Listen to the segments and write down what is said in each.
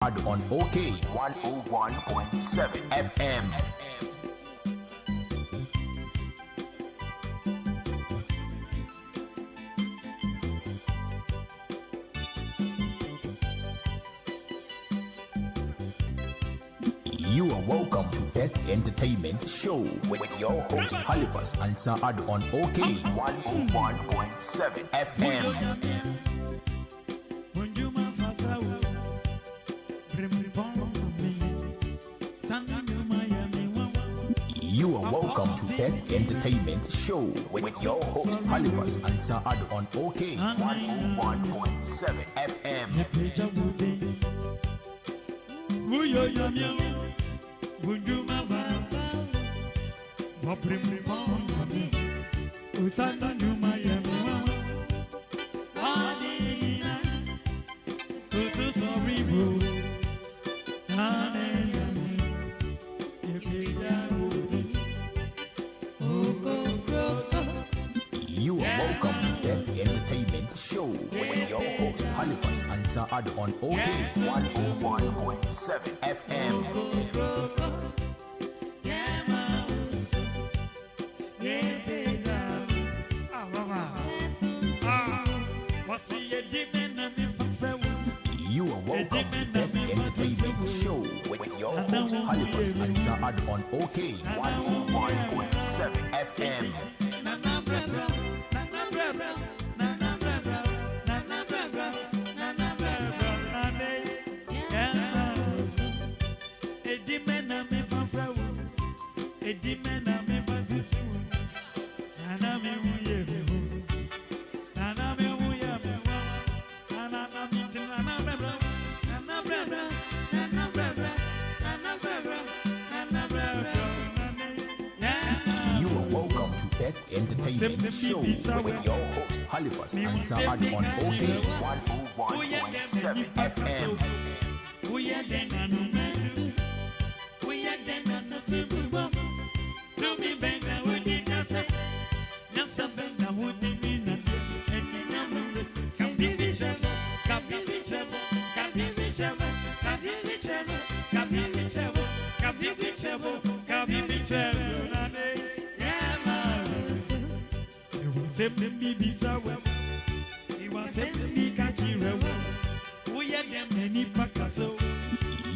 Addo on OK 101.7 FM. You are welcome to Best Entertainment Show with your host Halifax and Addo on OK 101.7 FM. You are welcome to Best Entertainment Show with your host Halifax and Addo on OK 101.7 FM. You are welcome to Best Entertainment Show with your host Halifax and Addo on OK 101.7 FM. You are welcome to Best Entertainment Show with your host Halifax and Addo on OK 101.7 FM. Best Entertainment Show with your host Halifax and Addo on OK 101.7 FM.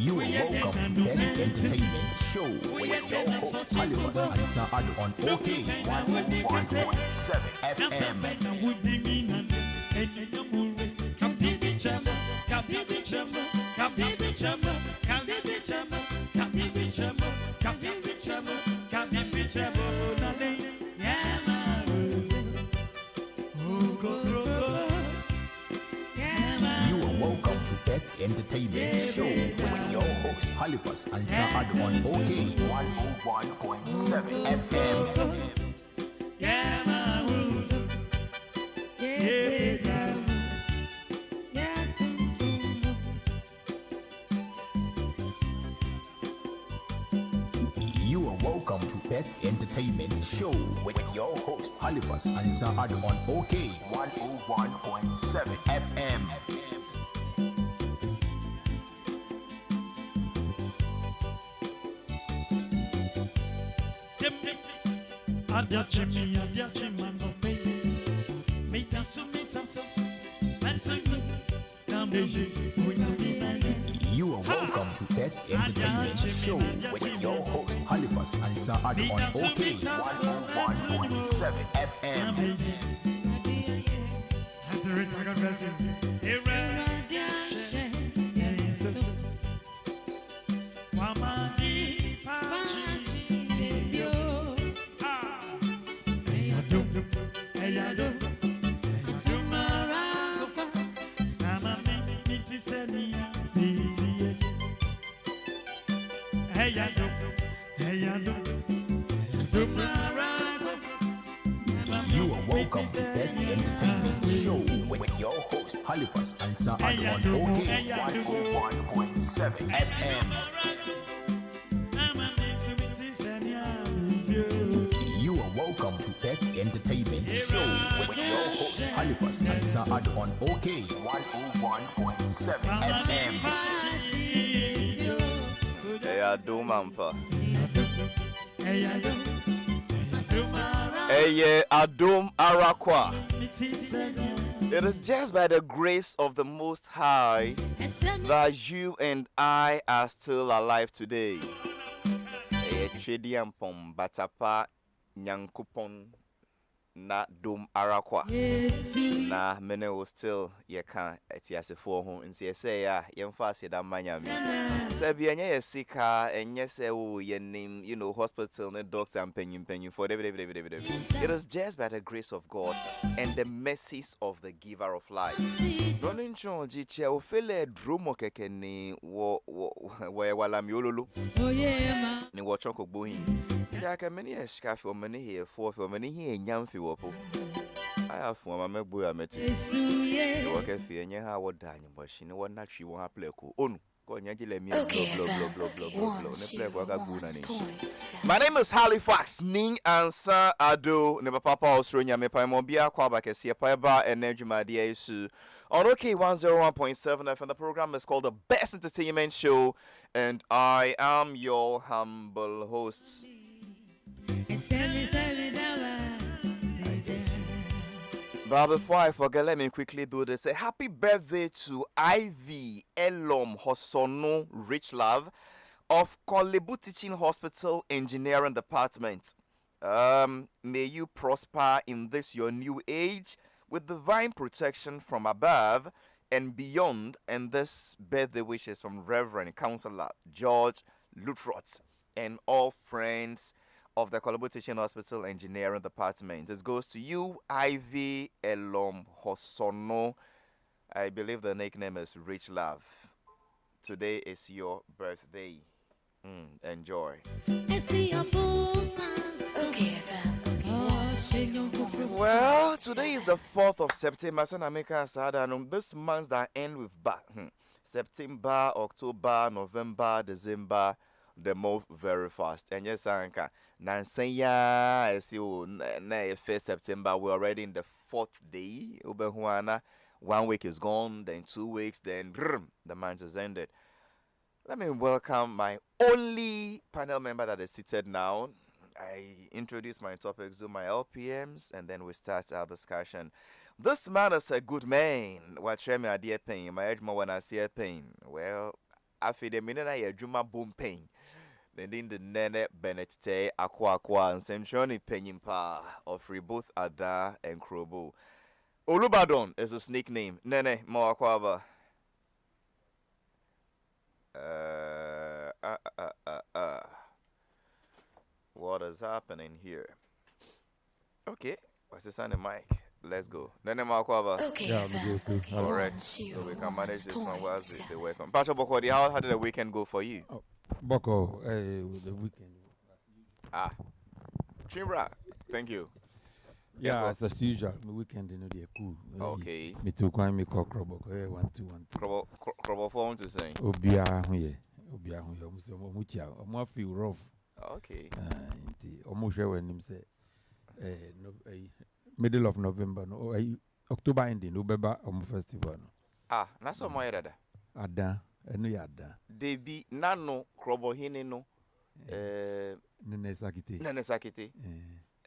You are welcome to Best Entertainment Show with your host Halifax and Addo on OK 101.7 FM. You are welcome to Best Entertainment Show with your host Halifax and Addo on OK 101.7 FM. You are welcome to Best Entertainment Show with your host Halifax and Addo on OK 101.7 FM. You are welcome to Best Entertainment Show with your host Halifax and Addo on OK 101.7 FM. You are welcome to Best Entertainment Show with your host Halifax and Addo on OK 101.7 FM. You are welcome to Best Entertainment Show with your host Halifax and Addo on OK 101.7 FM. Addo Mampa. Eye Adom Arakwa. It is just by the grace of the Most High that you and I are still alive today. Eye Chediampom Batapa Nyankupon na Dom Arakwa. Na mene will still yeka etiase for home and say ya yemfasi da manyami. Sabi anya yesika enye se wo ye name, you know, hospital ne doctor and penyin for it is just by the grace of God and the mercies of the giver of life. Don't nchonji che o fele dromo keke ni wo wala miololo. Ni wo choko gbohin. Ya ka many escafe o many here for many here nyamfi wopo. I have for my boy I met you. You work if you ha what done, but she know what not she won't play cool. Oh no, go and let me My name is Halifax, Ning and Sir Addo, never papa Australia, me pa mobia kwabake see pa energy my dear su. On OK 101.7 FM, the program is called The Best Entertainment Show, and I am your humble host. But before I forget, let me quickly do this. A happy birthday to Ivy Elom Hosono Rich Love of Kolebu Teaching Hospital Engineering Department. May you prosper in this your new age with divine protection from above and beyond. And this birthday wishes from Reverend Counselor George Lutrot and all friends of the Kolebu Teaching Hospital Engineering Department. This goes to you, Ivy Elom Hosono. I believe the nickname is Rich Love. Today is your birthday. Enjoy. Well, today is the 4th of September. This month that end with September, October, November, December. The move very fast. And yes, Anka. Nansaya, I see you 1st September. We're already in the 4th day. Ubehuana. 1 week is gone, then 2 weeks, then the month has ended. Let me welcome my only panel member that is seated now. I introduce my topics, do my LPMs, and then we start our discussion. This man is a good man. Watch me a dear pain. My age more when I see a pain. Well, after the minute I juma boom pain. Then the nene benete aqua and sensually penyin pa of both Ada and Nkrumah. Olubadon is his nickname. Nene mo akwaba. What is happening here? Okay, what's this on the mic? Let's go. Nene mo akwaba. Okay. Yeah, I'm good, sir. Correct. So we can manage this one while the welcome. Pacho Bokodi, how did the weekend go for you? Oh, Boko, with the weekend. Chimbra, thank you. Yeah, as usual, the weekend, you know, they're cool. Okay. Me too, Kwame Kroboko, 1 2 1 2. Krobo phone to say. Obia, I feel rough. Okay. Almost when him say, middle of November, no, October ending, November, festival. That's all my dada. Ada, Ada. Debi, nano, Krobo hine no. Nene Sakiti.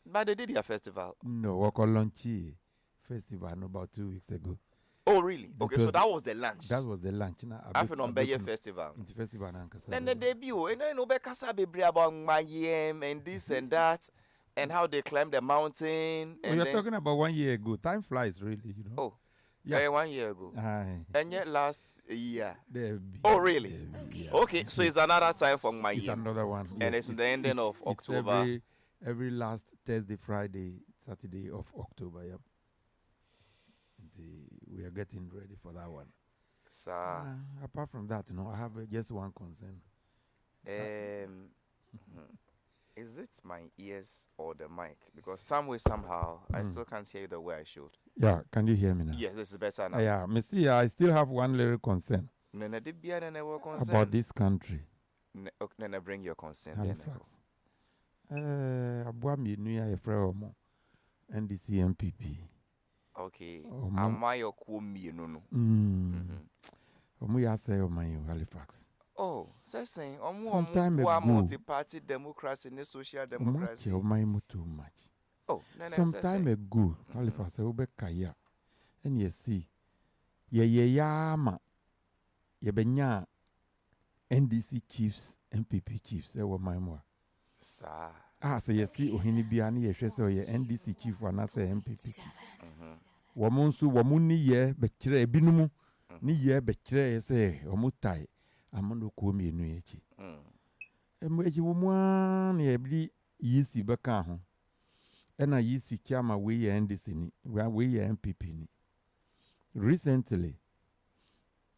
But they did their festival. No, Wako Lunchi festival about 2 weeks ago. Oh, really? Okay, so that was the lunch. That was the lunch. After on Bayer Festival. In the festival, then the debut, and I know Bekasa be about my and this and that, and how they climbed the mountain. You're talking about 1 year ago. Time flies, really, you know. Oh, yeah, 1 year ago. And yet last year. Oh, really? Okay, so it's another time for my It's another one. And yes, it's the ending of October. Every last Thursday, Friday, Saturday of October, yep. We are getting ready for that one. So, apart from that, no, I have just one concern. Is it my ears or the mic? Because some way, somehow, I still can't hear you the way I should. Yeah, can you hear me now? Yes, this is better now. Yeah, Missy, I still have one little concern about this country. Then bring your concern. Halifax. Abua mi a friend NDC MPP. Okay. Am I your no? Omu ya say o man Halifax. Oh, saying sometime ago, multi-party democracy and social democracy. Too much. Oh, some time ago, Halifax kaya, and you see, ma, benya NDC chiefs, MPP chiefs, my more. Sir. So you see, Ohini Biani, ye NDC chief, and I say MPP chief. Wamonsu, wamuni ye, betre binumu, ni ye betre say, omutai, amando komi enuechi. Emwechi wumwan, ye bli yisi bakaho. Ena yisi chama we ye NDC ni, we ye MPP ni. Recently,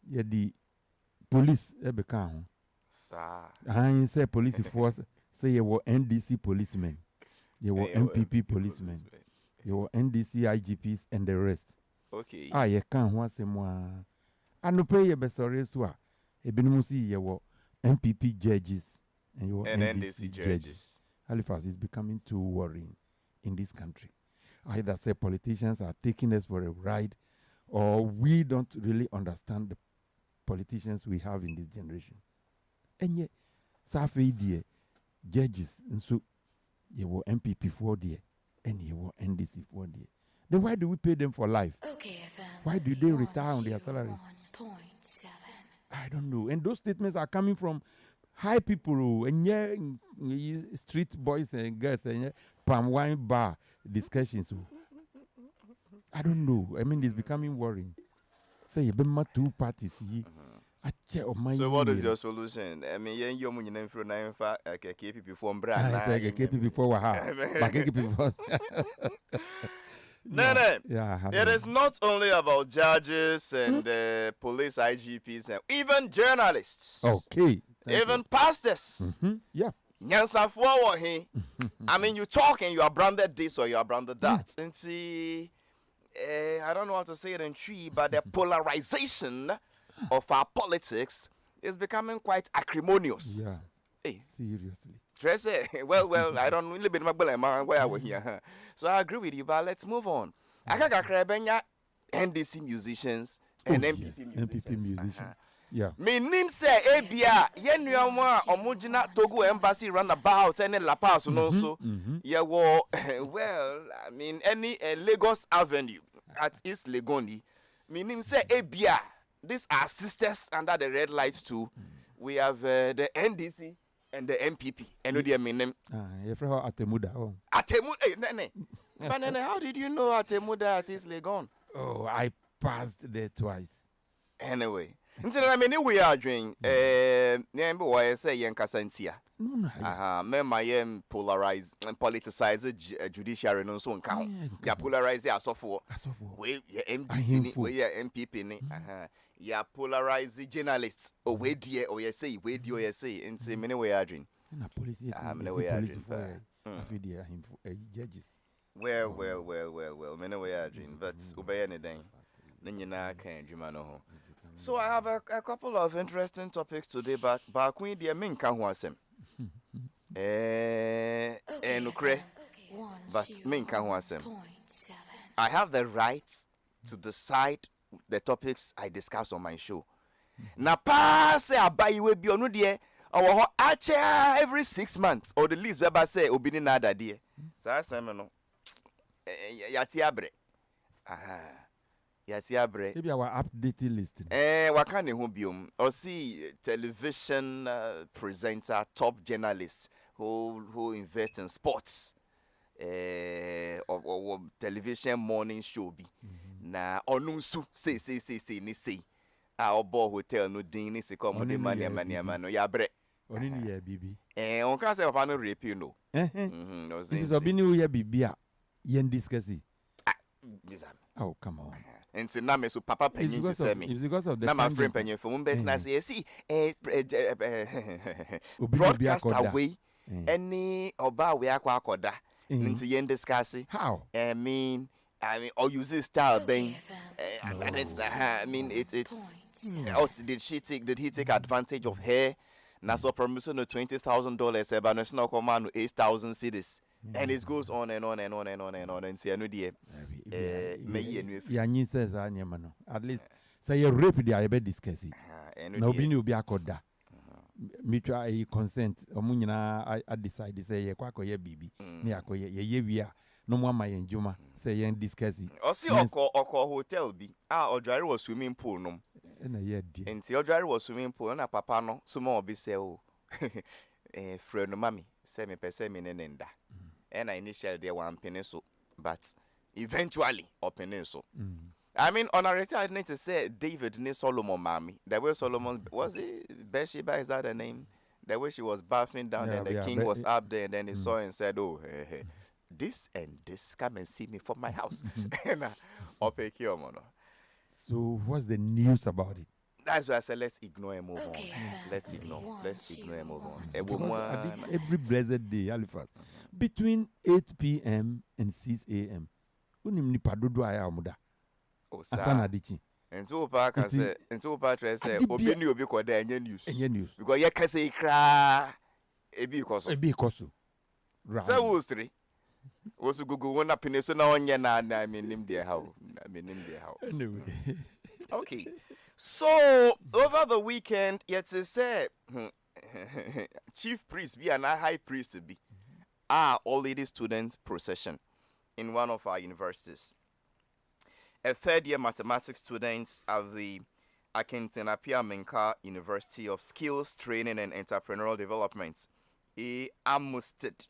ye di police ebekaho. Sir. I say police force, say ye were NDC policemen, ye were MPP policemen. Your NDC IGPs and the rest. Okay. Ye can't want some more. I no pay ye besore swa. E binumusi ye wo MPP judges and your NDC judges. Halifax is becoming too worrying in this country. Either say politicians are taking us for a ride, or we don't really understand the politicians we have in this generation. And yet, safi die judges and so ye wo MPP for die. And you were NDC for the. Then why do we pay them for life? Okay, why do they retire on their salaries? I don't know. And those statements are coming from high people and street boys and girls and palm wine bar discussions. I don't know. I mean, it's becoming worrying. Say you been 2 parties here. So what is your solution? I mean, you're moving in for 9 KPP from brand. I say KPP for KPP. No. It is not only about judges and police IGPs and even journalists. Okay. Even pastors. Yeah. I mean, you talk and you are branded this or you are branded that. And see, I don't know how to say it in tree, but the polarization of our politics is becoming quite acrimonious. Yeah. Hey. Seriously. Well, I don't really been where I was here. So I agree with you, but let's move on. I can't NDC musicians and MPP musicians. Yeah. Me name say Abia, Yenuama, Omujina, Togo Embassy roundabout, and La Paz, so. Yeah, well, I mean, any Lagos Avenue at East Legoni. Me name say Abia. These are sisters under the red lights too. We have the NDC and the MPP. And what do you mean? You're from Atemuda. Atemuda, Nene. But Nene, how did you know Atemuda at East Legon? Oh, I passed there twice. Anyway. Until I mean, we are doing, I say, Yankasantia. Me polarized and politicized judiciary and so on count. Ya polarize ya sofo. We MDC we MPP ya polarize journalists. O we die o ye say we di o ye say. Nti many we are doing. Na police yes. Many we are doing. Afidi him judges. Well. Many we are doing. But obey anything. Nina can juma no. So I have a couple of interesting topics today, but Queen dear min kan ho asem. Nkrumah. But min kan ho asem. I have the right to decide the topics I discuss on my show. Na pass abai we bi onu de owo Akye every 6 months or the least we say obini na ada de. Sa asem no. Yati abre. Maybe our updated list. What kind of biom? Or see television presenter, top journalists who invest in sports. Or television morning show be. Na onunsu say ni say. Our bo hotel no ding ni se come de mania ya bre. Oni ni ya bibi. On can say papa no rape you no. It is obini we ya bibia. Yen discuss it. Oh, come on. And so now me so papa penyin to say me. It's because of the now my friend penyin for bet na say see broadcast away any oba we akoda into yen discuss how I mean or use this style ben and it's I mean it's did he take advantage of her na so promising no $20,000 but no snow command 8,000 cedis. And it goes on and on and on and on and on and say no dear. Ya says at least say you rape the I bet discuss it. No be no be akoda. mutual consent. Omunyina I decide say ye kwako ye bibi. Me akoye ye wia. No more my enjuma. Say ye discuss it. Or see oko hotel bi. Ojari was swimming pool no. Na ye di. Enti ojari was swimming pool na papa no sumo obi say o. Friend mami say me pese me nenda. And I initially there one penny so, but eventually opening so. I mean, on a return, I need to say David ni Solomon mommy. The way Solomon was it Bathsheba, is that the name? The way she was bathing down and the king was up there, and then he saw and said, "Oh, hey, this and this, come and see me from my house." And so, what's the news about it? That's why I said let's ignore and move on. Let's ignore and move on. Every blessed day, Halifax, between 8 p.m. and 6 a.m. Unim ni padodo aya omuda. Asana dichi. Ento pa kan say, obi ni obi ko da enye news. Enye news. Because ye kase kra ebi koso. Ebi koso. Right. Say who's three? Was Google one up in so na onye na I mean him there how. Anyway. Okay. So over the weekend, yet to say chief priest be and high priest be all lady students procession in one of our universities. A third-year mathematics student at the Abia University of Skills Training and Entrepreneurial Development. Amusted.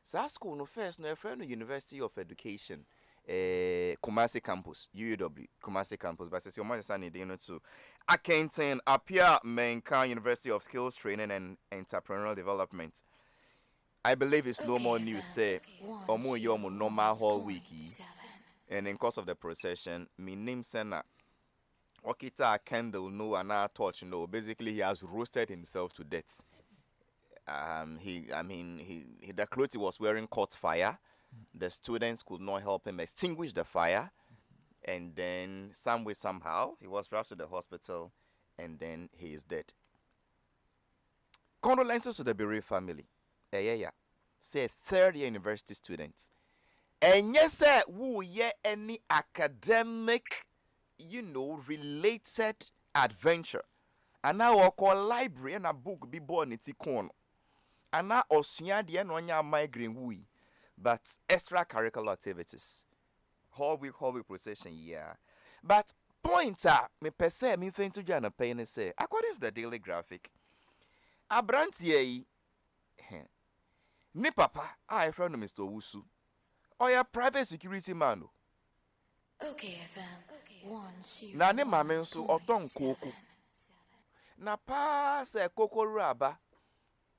So I school no first no friend the University of Education. Kumasi campus, UW, Kumasi campus, but since your mother son is to Abia University of Skills Training and Entrepreneurial Development. I believe it's no more news. Say, omo yomo normal whole weeki, and in course of the procession, me name sena. Okita candle no and a torch no. Basically, he has roasted himself to death. The clothes he was wearing caught fire. The students could not help him extinguish the fire, and then somehow he was rushed to the hospital, and then he is dead. Condolences to the bereaved family. Say third-year university students. And yes, sir, who ye any academic, related adventure. And now I call library and a book be born in Tikon. And now Osia the enonya migraine wui. But extracurricular activities. Whole week procession, yeah. But pointer, me per se, me think to Jana Payne say, according to the Daily Graphic, Abrantier, ni papa, I friend Mr. Wusu, or your private security man. Okay, FM. Na ne mamensu oton koko. Na pa se koko raba,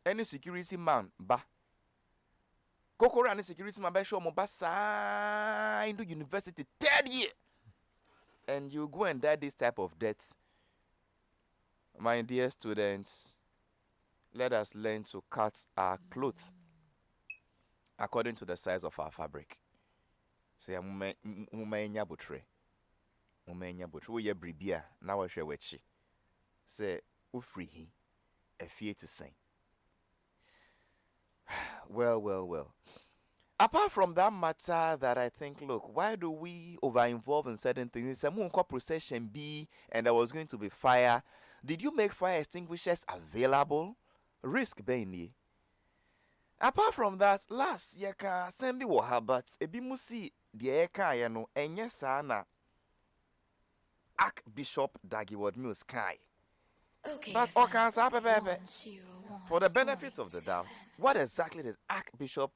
any security man ba. Kokora and security man by show Mobasa into university third year. And you go and die this type of death. My dear students, let us learn to cut our clothes according to the size of our fabric. Say mumenya butre. We ye bribia na we hwe wechi. Say ufri hi efie to sing. Well. Apart from that matter that I think, look, why do we over-involve in certain things? It's a moon procession B and there was going to be fire. Did you make fire extinguishers available? Risk being. Apart from that, last year can send me but ebi musi the eka yano enye sana Archbishop Dagiward Mills Kai. Okay, but for the benefit of the doubt, what exactly did Archbishop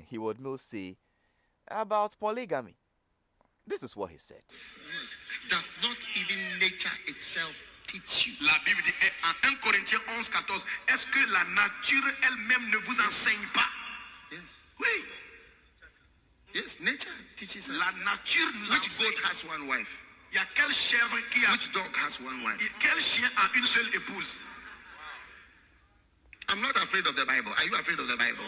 Heward Mills say about polygamy? This is what he said. Does not even nature itself teach you? La Bible dit en 1 Corinthiens 11:14, est-ce que la nature elle-même ne vous enseigne pas? Yes. Oui. Yes, nature teaches us. La nature nous enseigne. Which goat has one wife? Il y a quel chèvre qui a... Which dog has one wife? Quel chien a une seule épouse? I'm not afraid of the Bible. Are you afraid of the Bible?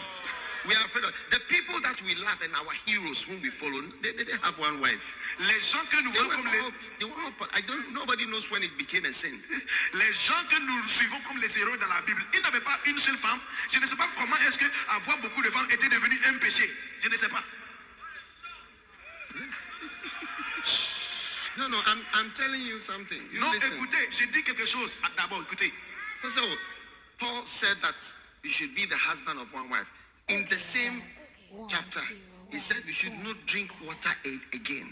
We are afraid of the people that we love and our heroes whom we follow. They have one wife. Les gens que nous voyons comme nobody knows when it became a sin. Les gens que nous suivons comme les héros dans la Bible, ils n'avaient pas une seule femme. Je ne sais pas comment est-ce que avoir beaucoup de femmes était devenu un péché. Je ne sais pas. Yes. No, I'm telling you something. Non, listen. Écoutez, j'ai dit quelque chose. D'abord, écoutez. Paul said that you should be the husband of one wife. In the same chapter, he said we should not drink water again,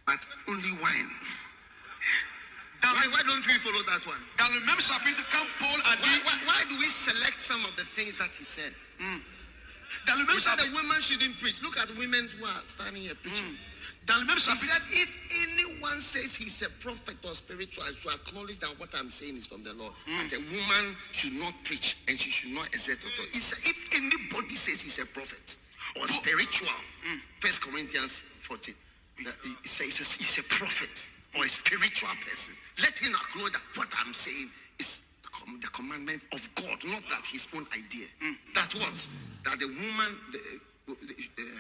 but only wine. Why don't we follow that one? Dans le même chapitre, quand Paul a dit, why do we select some of the things that he said? Dans le même He said chapitre, the women shouldn't preach. Look at the women who are standing here preaching. dans le même He chapitre, said if anyone says he's a prophet or spiritual, I should acknowledge that what I'm saying is from the Lord. That a woman should not preach and she should not exert authority. He said if anybody says he's a prophet or spiritual, 1 Corinthians 14, he says he's a prophet or a spiritual person. Let him acknowledge that what I'm saying is the commandment of God, not that his own idea. That what? That the woman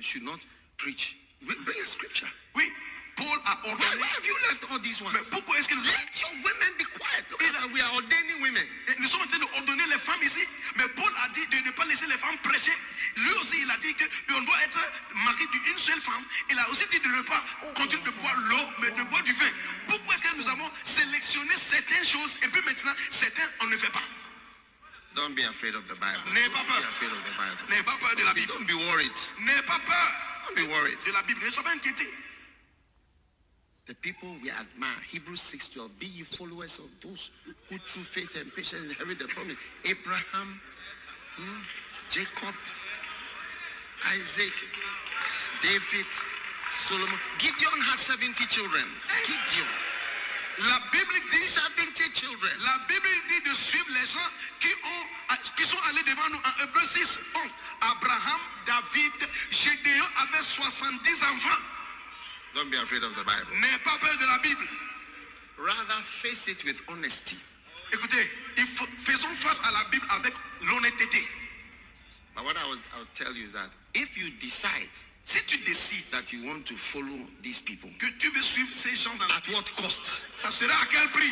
should not preach. Bring a scripture. oui, Paul a Why ordonné. have you left all these ones? Mais pourquoi est-ce que nous Let your women be quiet. Look at that. We are ordaining women. nous sommes en train d'ordonner les femmes ici, mais Paul a dit de ne pas laisser les femmes prêcher. Lui aussi, il a dit qu'on doit être marié d'une seule femme. Il a aussi dit de ne pas continuer de boire l'eau, mais de boire du vin. Pourquoi est-ce que nous avons sélectionné certaines choses et puis maintenant, certains, on ne fait pas? Don't be afraid of the Bible. N'ayez pas Don't be peur. afraid of the Bible. N'ayez pas peur de la Bible. Don't be worried. N'ayez pas peur Don't be worried. de la Bible. Ne soyez pas inquiétés. The people we admire, Hebrews 6:12, be ye followers of those who through faith and patience inherit the promise. Abraham, Jacob, Isaac, David, Solomon. Gideon had 70 children. Gideon. La Bible dit, 70 children. la Bible dit de suivre les gens qui sont allés devant nous en Hébreux 6. Abraham, David, Gédéon avait 70 enfants. Don't be afraid of the Bible. N'ayez pas peur de la Bible. Rather face it with honesty. Écoutez, faisons face à la Bible avec l'honnêteté. But what I will tell you is that if you decide Si tu décides that you want to follow these people, que tu veux suivre ces gens dans la at what cost? ça sera à quel prix?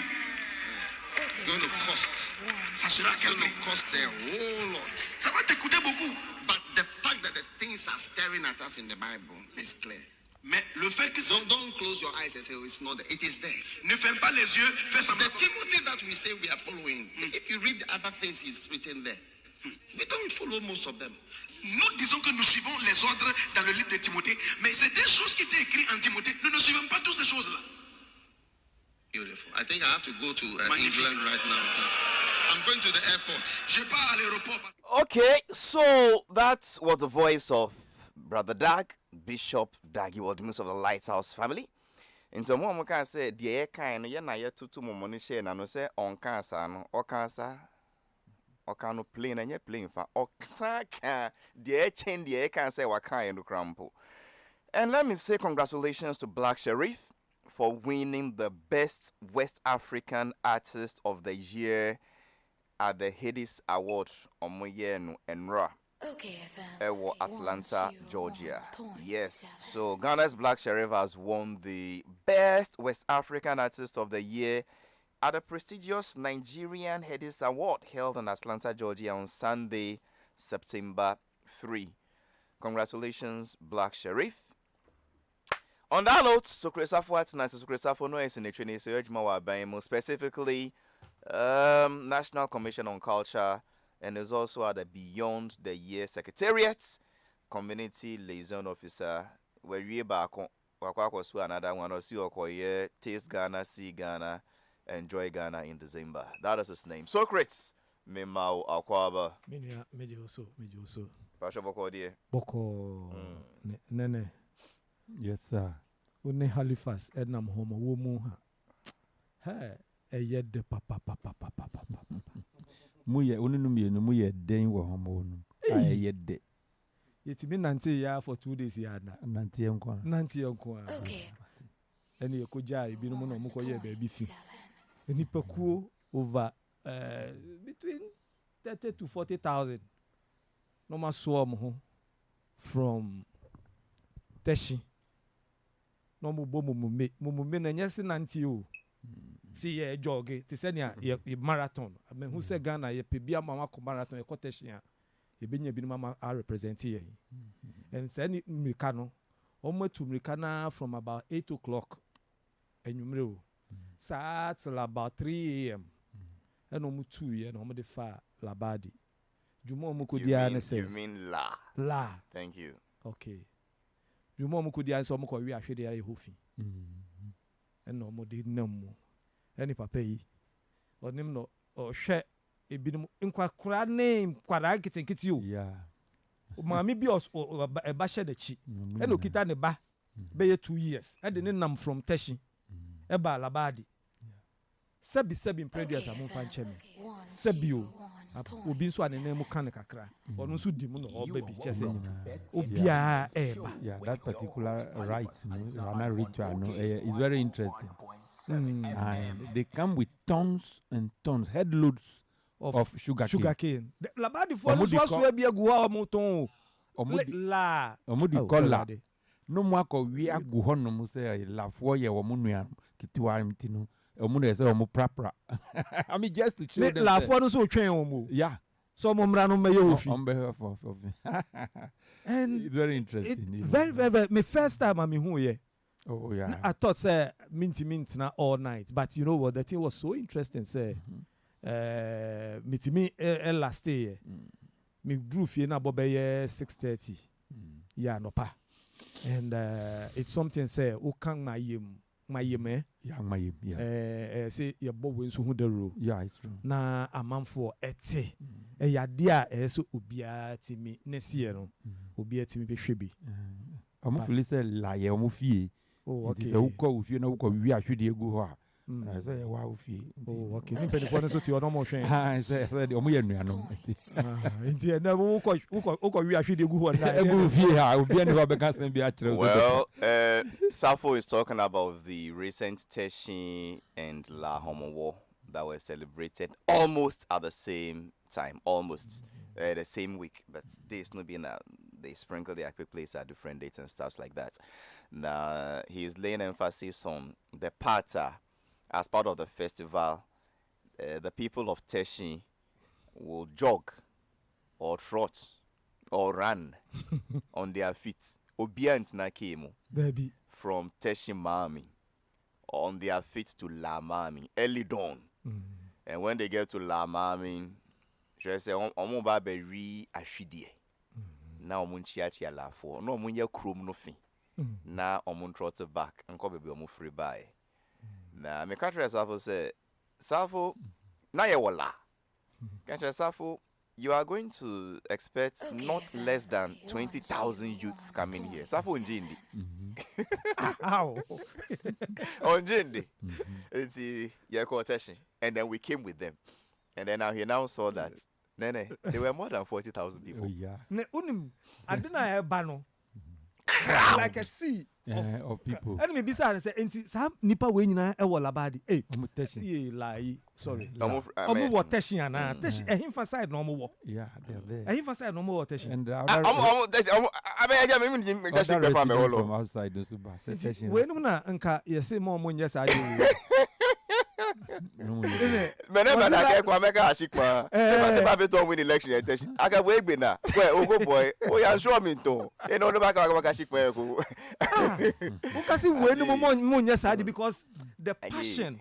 It's going to cost. Ça sera à It's quel going prix? to cost a whole lot. Ça va te coûter beaucoup. But the fact that the things are staring at us in the Bible is clear. Mais le fait que Don't close your eyes and say, oh, it's not there. It is there. ne ferme pas les yeux, fais The semblant. Timothy that we say we are following, if you read the other things he's written there, we don't follow most of them. Nous disons que nous suivons les ordres dans le livre de Timothée, mais c'est des choses qui étaient écrites en Timothée. Nous ne suivons pas toutes ces choses-là. Beautiful. I think I have to go to Magnifique. England right now. I'm going to the airport. Je pars à l'aéroport. Okay, so that was the voice of Brother Dag, Bishop Dagi, or the minister of the Lighthouse family. In some moment, can say, dear kind, you're not yet to money share, and I say, on cancer, or cancer. Or can plane and you're playing for or can the chain the can say what kind of crumple. And let me say congratulations to Black Sheriff for winning the best West African Artist of the Year at the Hades Award on Moyenu and Ra. Okay, FM. Atlanta, Georgia. Yes. So Ghana's Black Sheriff has won the best West African Artist of the Year at the prestigious Nigerian Hades Award held in Atlanta, Georgia on Sunday, September 3. Congratulations, Black Sheriff. On that note, specifically National Commission on Culture, and is also at the Beyond the Year Secretariat, Community Liaison Officer, where we back another one or see Taste Ghana, See Ghana, Enjoy Ghana in December. That is his name. Socrates, Memao Akwaba. Meji also. Pastor Boko dear. Boko. Nene. Yes, sir. One Halifax, Ednam Homo, woman. Hey, a yet de papa. Muye, unumi, no muye, den wa homo. I yet de. It's been 90 years for 2 days. Yana 90 unko. 90 unko. Okay. And you could jai, be no more mukoye, baby. And Nipaku over between 30 to 40,000. No more swarm from Teshi. No more mumme na nyesi nanti o. See ye jogge. Ti se nia ye marathon. I mean who say Ghana ye pe bia mama ko marathon ye Teshi ya. Ye benya bi mama are represent ye. And say ni Mirika no. Omo to Mirika na from about 8 o'clock. Enyumre o. Till about 3 a.m. And no 2 years, no more the far labadi dwuma mu kodia ne say you mean la. La. Thank you. Okay. Dwuma mu kodia so mo ko wi ahwede ya hofi no mo de nam mu any papa yi onim no hwe ebinim nkwakura ne kwara kitenkiti o Yeah. maami bi e ba hye da chi e no kita ne ba be ye 2 years e de ne nam from Teshi e ba labadi sebi previous amfa ncheme sebi o obi nso anene mu kan kakra onu nso di mu no oba bi chese obia eba. Yeah, that particular right, Rana ritual, is very interesting. And they come with tons and tons, headloads of sugar cane. Labadi for no so be agu ha mo ton la omudi kola no mo akọ wi agu ho no mo say lafo ye wo mo nua kitiwa mtino omu na say omu prapra. I mean just to show them lafo no so twen omu. Yeah. So mo mra no me ye ofi. On behalf of and it's very interesting. Very my first time I'm here. Oh yeah. I thought say mint na all night, but you know what, the thing was so interesting say me last year me drew fie na bobe 6:30 yeah no pa and it's something say o kan mayem yeah mayem yeah say your boy when so hu the rule yeah it's true na amanfo ete ya de a so obia timi next year no obia timi be hwe bi omo feel say la ye omo fie oh okay say ukọ ufie na ukọ wi ahwede egu ho a I say wow fie oh okay ni penifo no so ti ono mo hwen I say omo ye nuanom nti na ukọ wi ahwede egu ho na egu fie ha obi ani ho be kan sen bi a kire. Well, Safo is talking about the recent Teshi and La Homo War that were celebrated almost at the same time, almost the same week, but there's no being they sprinkle the Akye place at different dates and stuff like that. Now he's laying emphasis on the parta. As part of the festival, the people of Teshi will jog or trot or run on their feet. Obiant na kemo from Teshi Mami on their feet to La Mami early dawn. And when they get to La Mami, just say omo ba be ri ahwidie. Na omo nchiachi la fo. No omo nya krom no fi. Na omo trot back. Nko be omo free by. Na me country Safo say Safo na ye wala. Country Safo, you are going to expect not less than 20,000 youths coming here. Safo Njindi. How? On Njindi. It's your quotation. And then we came with them. And then he now saw that Nene, there were more than 40,000 people. Oh yeah. Ne unim adina e ba no. Like a sea of people. And me bisa say enti sa nipa we nyina e wo labadi. Eh, Teshi. ye lie. Sorry. Omo wo Teshi ana. Teshi ehimfa side no omo wo. Yeah, they're there. Ehimfa side no omo wo Teshi. And from outside no suba. Teshi. We no na nka yesi mo omo nyesa ade. Remember that Kwame ka asikwa. If I to win election attention, I can wait na. Well, go boy. Oh ya show me to. You know the back of asikwa ko. Ukasi we no mo nyesa ade because the passion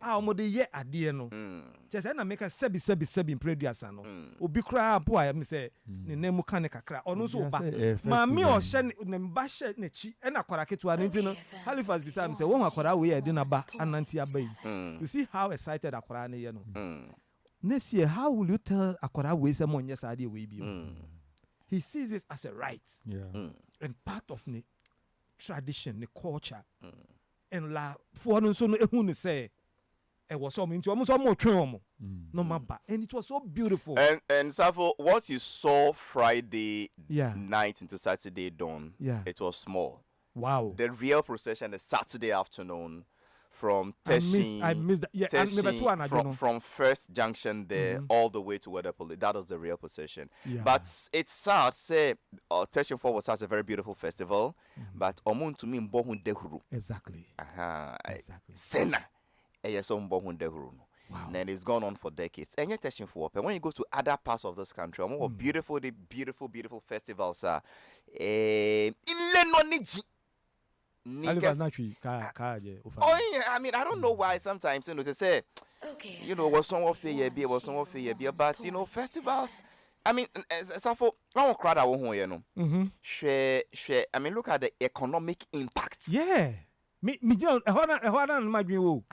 omo de ye ade no. Just na make sebi previous no. Obi kra po a me say ne nemu ka ne kakra. Ono so ba. Ma me o hye ne mba hye ne chi e na kwara keto an nti no. Halifax bisa me say won akwara we e de na ba ananti abai. You see how excited akwara ne ye no. Next year how will you tell akwara we say mo nyesa ade we bi? He sees it as a right. Yeah. And part of the tradition, the culture. And la for no so no ehun ne say it was so into almost more trauma. No matter. And it was so beautiful. And Safo, what you saw Friday Yeah. night into Saturday dawn, Yeah. it was small. Wow. The real procession is Saturday afternoon from Teshi. I missed that. Yeah, and number two and from First Junction there all the way to Wedderpool. That was the real procession. Yeah. But it's sad, say, Teshi 4 was such a very beautiful festival, but Omun to me mbohun dehuru. Exactly. Exactly. Sena. Mbohun dehuru. Wow. And it's gone on for decades. And yet Teshi 4, but when you go to other parts of this country, more beautiful festivals are in Lenoniji. Oh yeah, I mean, I don't know why sometimes, they say, Okay. You know, was someone fair be, was someone fair be, but you know, festivals. I mean, as for I won't crowd our home, you know. Share. I mean, look at the economic impact. Yeah. Me John, ehona ma dwen wo.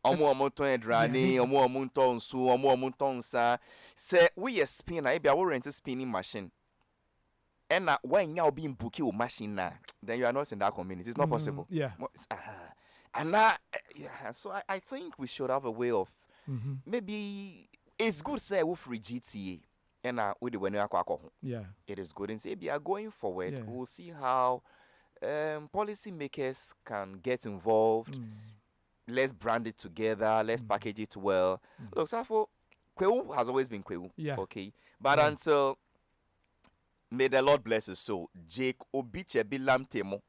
Omo ton edrani, omo ton su, omo ton sa. Say we a spinner, e bia we rent a spinning machine. And when you being booking a machine now, then you are not in that community. It's not possible. Yeah. And now, yeah. So I think we should have a way of maybe it's good say we free GTA. And with the when yeah, it is good. And say we are going forward. Yeah. We'll see how policymakers can get involved. Let's brand it together. Let's package it well. Look, Safo, Kwewu has always been Kwewu. Yeah. Okay. But until may the Lord bless his soul, Jake Obiche Bilam Temo,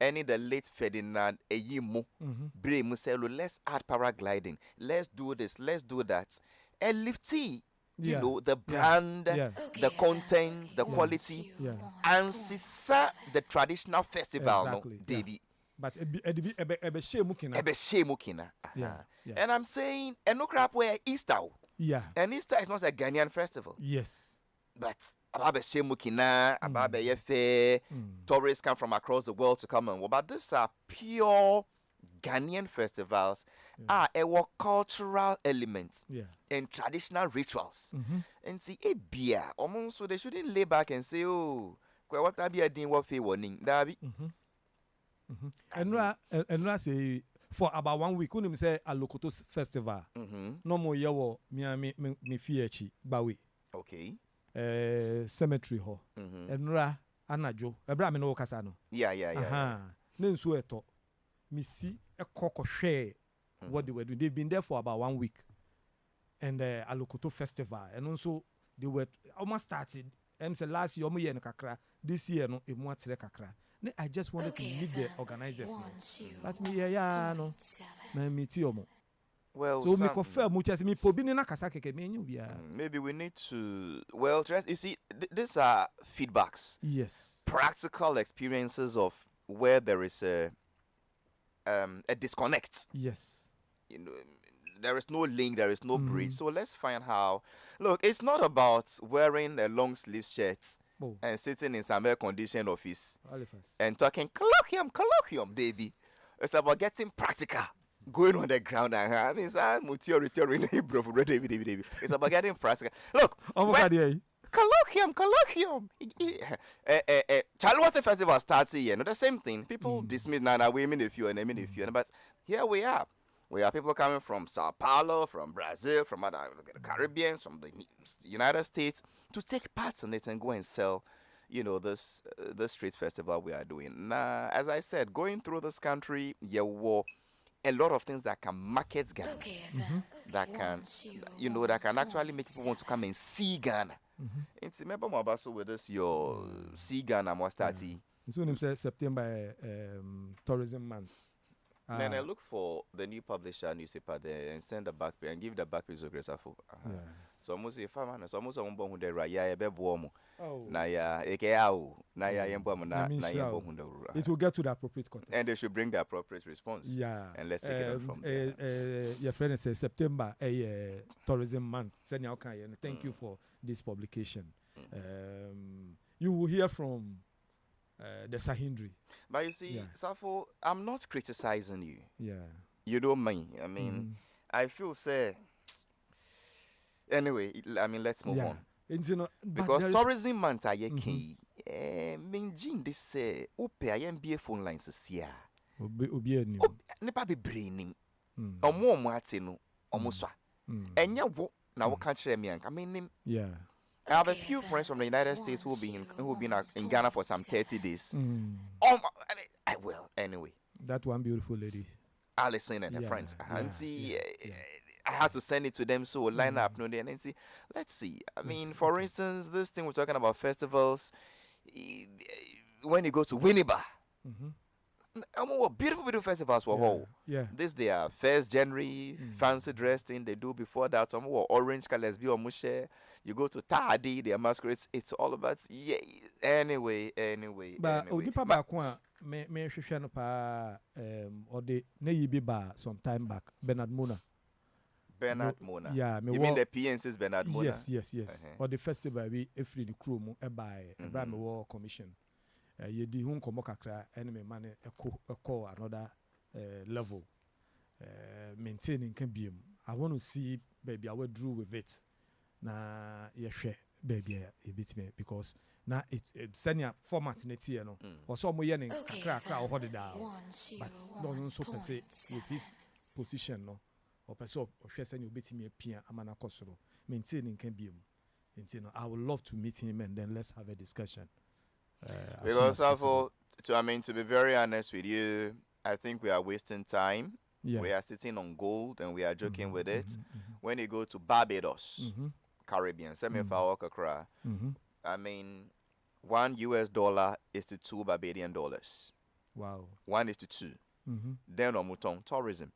any the late Ferdinand Eyimo, Bre Muselo, let's add paragliding. Let's do this. Let's do that. And Lifty. You know, the brand, the content, the quality, and sisa the traditional festival, exactly. no, Davy. But ebe shame Mukina. And I'm saying, and no crap where Easter. Yeah. And Easter is not a Ghanaian festival. Yes. But Ababe Shemukina, Ababe Yefe, tourists come from across the world to come and but these are pure Ghanaian festivals are our cultural elements and traditional rituals. And see, beer, almost so they shouldn't lay back and say, oh, what Abia didn't work for warning. Dabi. And I say, for about 1 week, when say a Lokoto festival, no more yawo, me fiechi, bawi. Okay. Cemetery hall. And anajo, Abraham no Casano. Yeah. Then so me see a cock share what they were doing. They've been there for about 1 week. And a Lokoto festival. And also they were almost started. And say last year, kakra. This year, no, kakra. I just wanted to meet the organizers. But me, no, meet you. Well, so me confirm much as me pobini na kasake ke menyu bia. Maybe we need to you see these are feedbacks. Yes. Practical experiences of where there is a disconnect. Yes. You know, there is no link, there is no bridge. So let's find how. Look, it's not about wearing a long sleeve shirt and sitting in some air-conditioned office Halifax. and talking colloquium, baby. It's about getting practical, going on the ground and it's about getting practical. Look, colloquium. Charlotte Festival starts here. The same thing. People dismiss now women if you and but here we are. We have people coming from Sao Paulo, from Brazil, from other Caribbean, from the United States to take part in it and go and sell, you know, this street festival we are doing. Now, as I said, going through this country, there were a lot of things that can market Ghana, that can, you know, that can actually make people want to come and see Ghana. It's remember more about so with this your see Ghana more starty. So him say September tourism month. Then I look for the new publisher newspaper there and send the back page and give the back page to Grace Afo. So almost a farmer, so almost on who they write, ya bebo. Na ya ekeau, na ya yembo na yembo. It will get to the appropriate context. And they should bring the appropriate response. Yeah. And let's take it from there. Your friend says September tourism month. Send you and thank you for this publication. You will hear from the Sahindri. But you see, Safo, I'm not criticizing you. Yeah. You don't mind. I mean, I feel say. Anyway, I mean, let's move on. Because tourism month are key. Minjin this say, ope I MBA phone lines here. Nepa be braining. Omo mwatino, omoswa. Enya wo na wo country me I mean, yeah. I have a few friends from the United States who've been in Ghana for some 30 days. I will anyway. That one beautiful lady, Alison and her friends. And see, I had to send it to them so we'll line up no day and see. Let's see. I mean, for instance, this thing we're talking about festivals. When you go to Winneba, beautiful festivals for whole. Yeah. This they are 1st January fancy dress thing they do before that. Some orange colors be or mushe. You go to Tadi, their masquerades. It's all about Anyway. But Ogipa Bakwa me shishano pa or the Neyibi bar some time back. Bernard Muna. Bernard Mona. Yeah, you mean the PNC's Bernard Mona? Yes. Or the festival we every the crew mu by me war commission. You di hun komo kakra and me man a call another level. Maintaining can be. I want to see baby I will drew with it. Na share baby a bit me because na it senior format net here no. Or some mo yening kakra or hold it down. But no so per se with his position no. Or person or send you bit me a pia amana kosoro. Maintaining can be. I would love to meet him and then let's have a discussion. Because to be very honest with you, I think we are wasting time. Yeah. We are sitting on gold and we are joking with it. When you go to Barbados, Caribbean, I mean, $1 is to $2 Wow. 1 is to 2. Then on Mouton, tourism.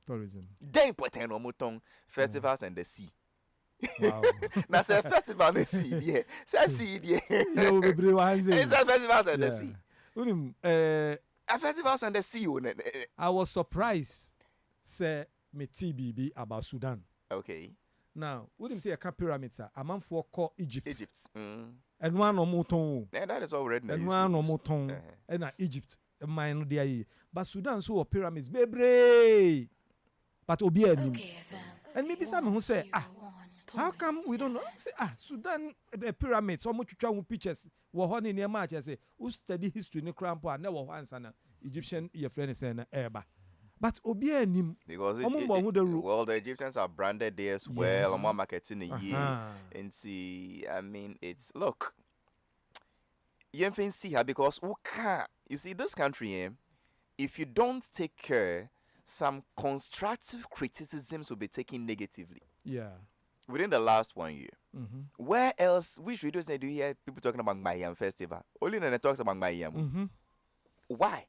Then put on Mouton, festivals and the sea. Wow. Now say festival and the sea, yeah. Say sea, yeah. It's a festivals and the sea. A festivals and the sea. I was surprised. Say me TBB about Sudan. Okay. Now, what do you say a pyramids are a man for call Egypt. And one or Mouton. And that is already. And one or Mouton. And Egypt. Mine there. But Sudan so pyramids. Baby. But Obia. And maybe some who say, how come we don't know? Say, Sudan the pyramids, so much pictures were honey near March. I say, who study history in the Crampo and never once an Egyptian your friend is an Eba. But Obia nim because well, the Egyptians are branded there as well. I'm yes. Marketing a year and see. I mean, it's look. You can see her because you see this country. If you don't take care, some constructive criticisms will be taken negatively. Yeah. Within the last 1 year. Where else? Which videos do you hear people talking about Mayam Festival? Only when they talk about Mayam. Why?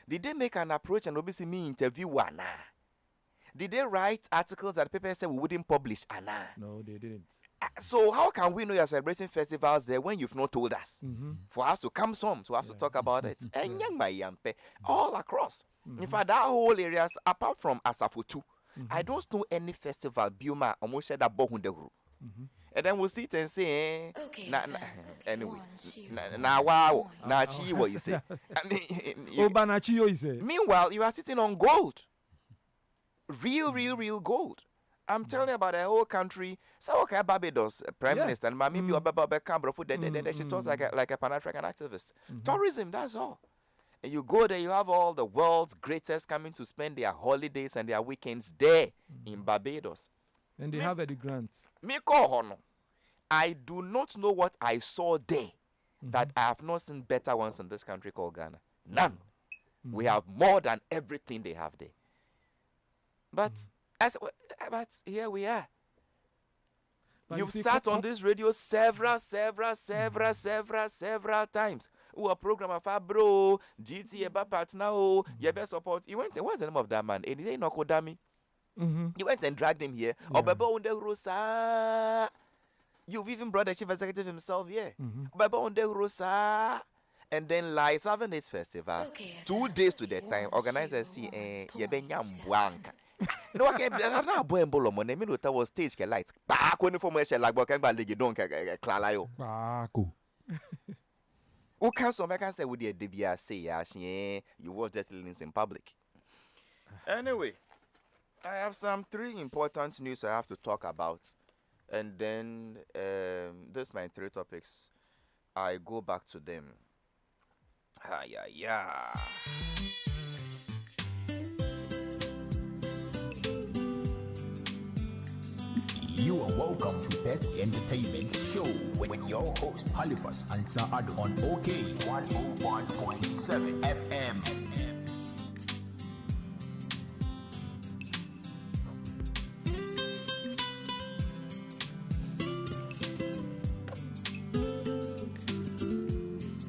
Did they make an approach and obviously me interview Anna? Did they write articles that people said we wouldn't publish Anna? No, they didn't. So how can we know you're celebrating festivals there when you've not told us? For us to come some, to have to talk about it. And young Mayampe, all across. In fact, that whole areas, apart from Asafotu, I don't know any festival, Bioma, almost said that Bohunderu. And then we'll sit and say, anyway, wow, Nachi, what you say? Meanwhile, you are sitting on gold. Real gold. I'm telling you about the whole country. So, okay, Barbados, Prime Minister, and maybe you are she talks like a Pan-African activist. Tourism, that's all. And you go there, you have all the world's greatest coming to spend their holidays and their weekends there in Barbados. And they have the grants. I do not know what I saw there that I have not seen better ones in this country called Ghana. None. We have more than everything they have there. But here we are. But you've sat on this radio several times. A program of bro, GTA partner, you best support. You went. What's the name of that man? It is Nokodami. You went and dragged him here. You've even brought the chief executive himself here. And then lies having its festival. 2 days to that time, organizers see no, okay, na boy mbolo mo na me no ta was stage ke light. Ba ko ni formation like boy kan ba legi don ke klala yo. Ba ko. Who can so make say with the debia say ya you watch just links in public. Anyway, I have some 3 important news I have to talk about. And then this my 3 topics. I go back to them. Yeah. You are welcome to Best Entertainment Show with your host Halifax and Addo on OK 101.7 FM.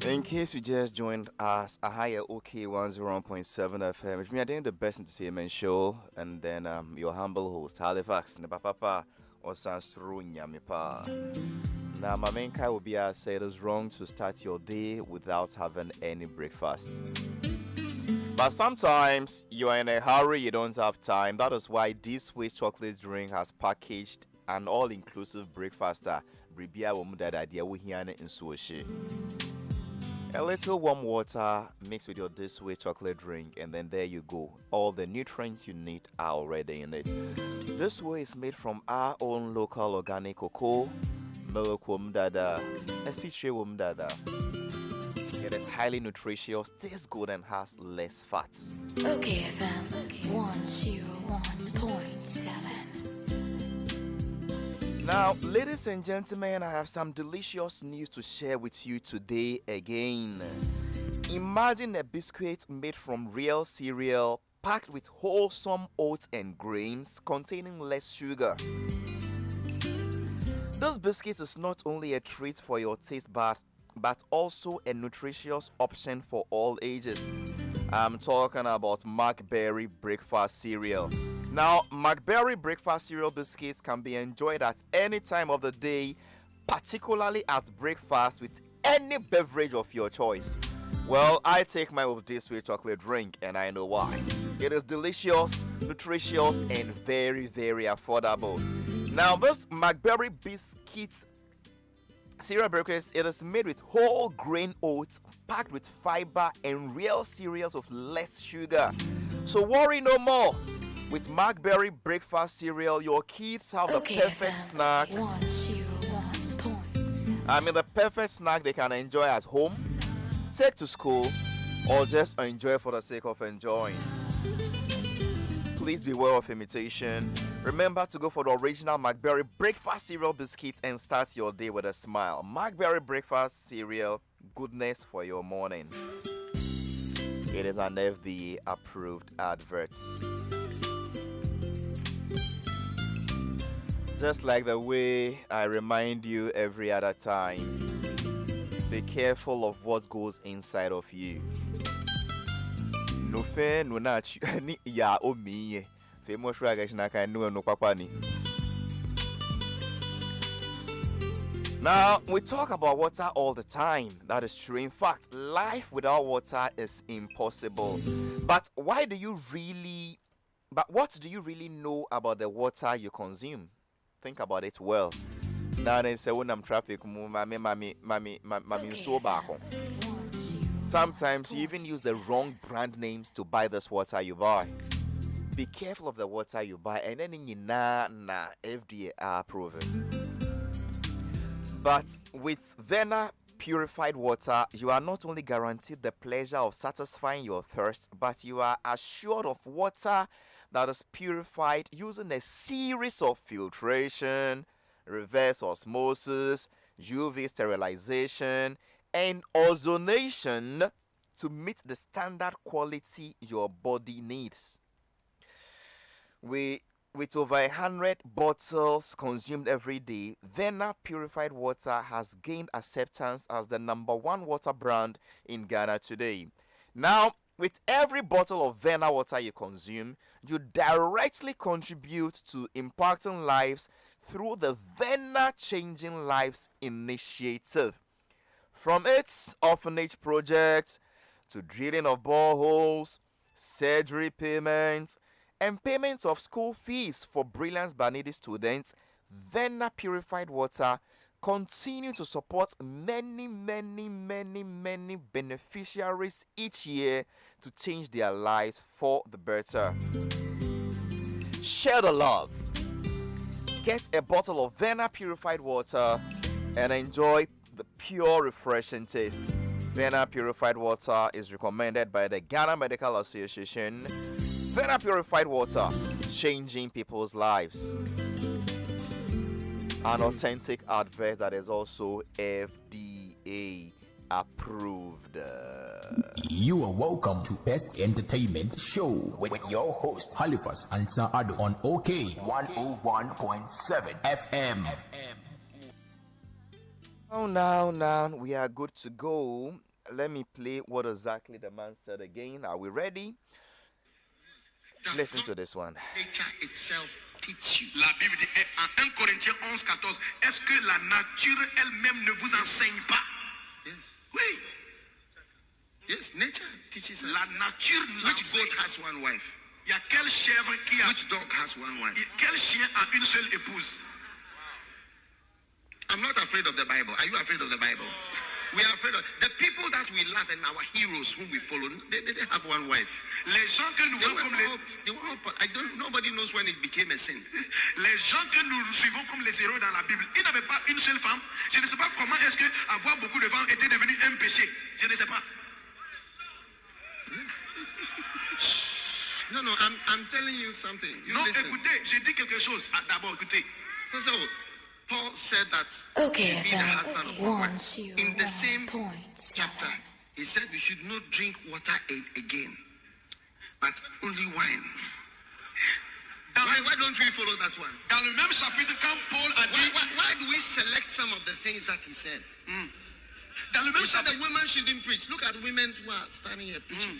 In case you just joined us, a higher OK 101.7 FM, which means I'm doing the Best Entertainment Show, and then your humble host Halifax, ne papa. Now, my main guy will be say it is wrong to start your day without having any breakfast. But sometimes you are in a hurry, you don't have time. That is why this sweet chocolate drink has packaged an all-inclusive breakfast. A little warm water mixed with your this way chocolate drink, and then there you go. All the nutrients you need are already in it. This way is made from our own local organic cocoa, milk wumdada, and citrus wumdada. It is highly nutritious, tastes good, and has less fats. Okay, FM 101.7. Now, ladies and gentlemen, I have some delicious news to share with you today again. Imagine a biscuit made from real cereal, packed with wholesome oats and grains, containing less sugar. This biscuit is not only a treat for your taste buds, but also a nutritious option for all ages. I'm talking about McBerry breakfast cereal. Now, McBerry breakfast cereal biscuits can be enjoyed at any time of the day, particularly at breakfast with any beverage of your choice. Well, I take mine with this sweet chocolate drink, and I know why. It is delicious, nutritious, and very, very affordable. Now, this McBerry biscuits cereal breakfast, it is made with whole grain oats, packed with fiber and real cereals with less sugar. So worry no more. With McBerry breakfast cereal, your kids have the perfect snack. 101.7. The perfect snack they can enjoy at home, take to school, or just enjoy for the sake of enjoying. Please beware of imitation. Remember to go for the original McBerry breakfast cereal biscuit and start your day with a smile. McBerry breakfast cereal, goodness for your morning. It is an FDA approved advert. Just like the way I remind you every other time, be careful of what goes inside of you. No fair, no nachi, ya o me. Famous ragash na kai no papani. Now, we talk about water all the time. That is true. In fact, life without water is impossible. But what do you really know about the water you consume? Think about it well. Now they say when I'm traffic, sometimes you even use the wrong brand names to buy this water you buy. Be careful of the water you buy, and then FDA are proven. But with Vena purified water, you are not only guaranteed the pleasure of satisfying your thirst, but you are assured of water that is purified using a series of filtration, reverse osmosis, UV sterilization, and ozonation to meet the standard quality your body needs. With over 100 bottles consumed every day, Vena purified water has gained acceptance as the #1 water brand in Ghana today. Now, with every bottle of Vena water you consume, you directly contribute to impacting lives through the Vena Changing Lives initiative. From its orphanage project to drilling of boreholes, surgery payments, and payments of school fees for brilliant Banidi students, Vena purified water continue to support many beneficiaries each year to change their lives for the better. Share the love. Get a bottle of Vena purified water and enjoy the pure, refreshing taste. Vena purified water is recommended by the Ghana Medical Association. Vena purified water, changing people's lives. An authentic advert that is also FDA approved. You are welcome to Best Entertainment Show with your host Halifax and Addo on OK 101.7 FM. Now, we are good to go. Let me play what exactly the man said again. Are we ready? Listen to this one. Nature itself teach you. La Bible dit en 1 Corinthiens 11:14, est-ce que la nature elle-même ne vous enseigne pas? Yes. Oui. Yes, nature teaches us. La nature nous Which enseigne. goat has one wife? Il y a quelle chèvre qui a... Which dog has one wife? Quel chien a une seule épouse? I'm not afraid of the Bible. Are you afraid of the Bible? We are afraid of the people that we love and our heroes whom we follow. They have one wife. Les gens que nous voyons comme les... Nobody knows when it became a sin. Les gens que nous suivons comme les héros dans la Bible, ils n'avaient pas une seule femme. Je ne sais pas comment est-ce que avoir beaucoup de femmes était devenu un péché. Je ne sais pas. No, I'm telling you something. Non, écoutez, j'ai dit quelque chose. D'abord, écoutez. So, Paul said that Okay, should be the then. husband of one wife. 101.7. In the same chapter, he said we should not drink water again, but only wine. Why don't we follow that one? Dans le même chapitre, quand Paul a dit... Why do we select some of the things that he said? Dans le même He said chapitre... the women shouldn't preach. Look at women who are standing here preaching.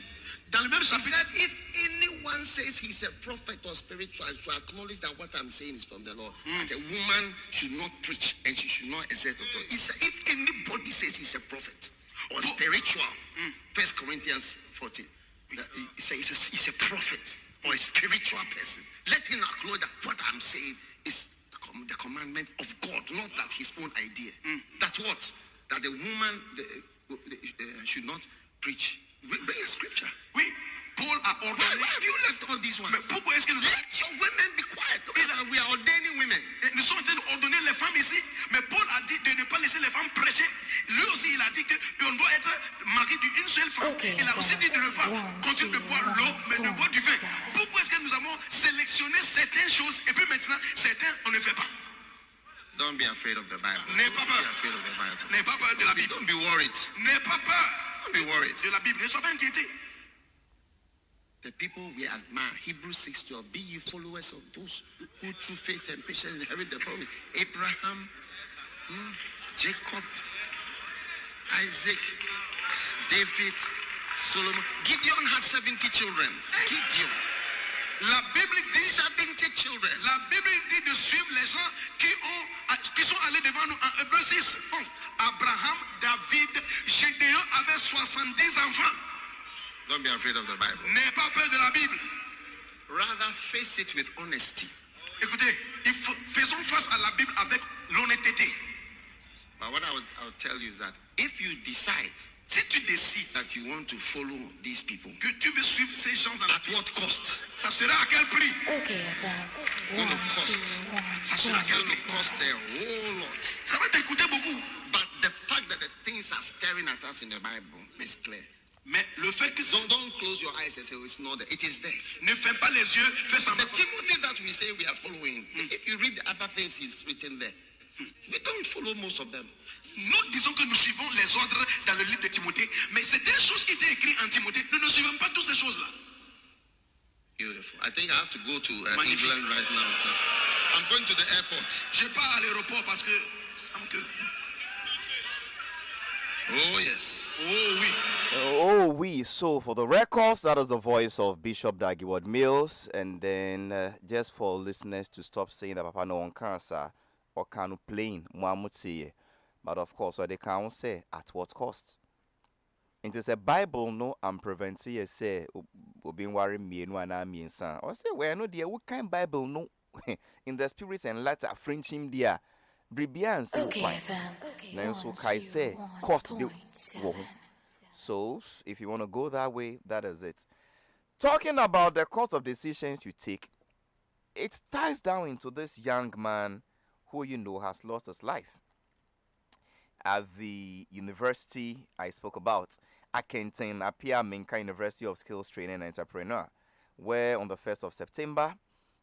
Dans le même He chapitre... said if anyone says he's a prophet or spiritual, I should acknowledge that what I'm saying is from the Lord. That a woman should not preach and she should not exert authority. He said if anybody says he's a prophet or spiritual, 1 Corinthians 14, he says he's a prophet or a spiritual person. Let him acknowledge that what I'm saying is the commandment of God, not that his own idea. That what? That the woman should not preach. Bring a scripture. Oui, Paul a ordonné... Why have you left all these ones? Mais pourquoi est-ce que nous... Let your women be quiet. We are ordaining women. Nous sommes en train d'ordonner les femmes ici, mais Paul a dit de ne pas laisser les femmes prêcher. Lui aussi, il a dit qu'on doit être marié d'une seule femme. Okay, Il a aussi dit de ne pas continuer de boire l'eau, mais de boire du vin. Pourquoi est-ce que nous avons sélectionné certaines choses et puis maintenant, certains, on ne fait pas? Don't be afraid of the Bible. N'aie pas Don't peur. be afraid of the Bible. N'aie pas peur de la Bible. Don't be worried. N'aie pas peur Don't be worried. de la Bible. Ne sois pas inquiété. The people we admire, Hebrews 6:12, be ye followers of those who through faith and patience inherit the promise. Abraham, Jacob, Isaac, David, Solomon. Gideon had 70 children. Gideon. La Bible dit, 70 children. la Bible dit de suivre les gens qui sont allés devant nous en Hébreux 6. Abraham, David, Gédéon avait 70 enfants. Don't be afraid of the Bible. N'aie pas peur de la Bible. Rather face it with honesty. Écoutez, faisons face à la Bible avec l'honnêteté. But what I would tell you is that if you decide Si tu décides that you want to follow these people, que tu veux suivre ces gens dans la at what cost? ça sera à quel prix? Okay, It's then. going to cost. Ça sera à quel It's prix? going to cost a whole lot. Ça va t'écouter beaucoup. But the fact that the things are staring at us in the Bible is clear. Mais le fait que Don't close your eyes and say, oh, it's not there. It is there. ne fais pas les yeux, fais The semblant. Timothy that we say we are following, if you read the other things he's written there, we don't follow most of them. Nous disons que nous suivons les ordres dans le livre de Timothée, mais c'est des choses qui étaient écrites en Timothée. Nous ne suivons pas toutes ces choses-là. Beautiful. I think I have to go to Magnifique. England right now. So I'm going to the airport. Je pars à l'aéroport parce que ça me que... Oh, yes. Oh oui. Oh, we. So, for the records, that is the voice of Bishop Dagiwad Mills. And then, just for listeners to stop saying that Papa no one cancer or can plain, Muamutsi. But of course, what they can't say, at what cost? It is a Bible, no, and prevent you say, being worried me and one army and son. Or say, well, no, dear, what kind Bible, no, in the spirit and letter, French him, dear. Bribian, say, Okay, FM. now, so Kai say, cost the So, if you want to go that way, that is it. Talking about the cost of decisions you take, it ties down into this young man who you know has lost his life at the university I spoke about, Akye, Abia Minka University of Skills Training and Entrepreneur, where on the 1st of September,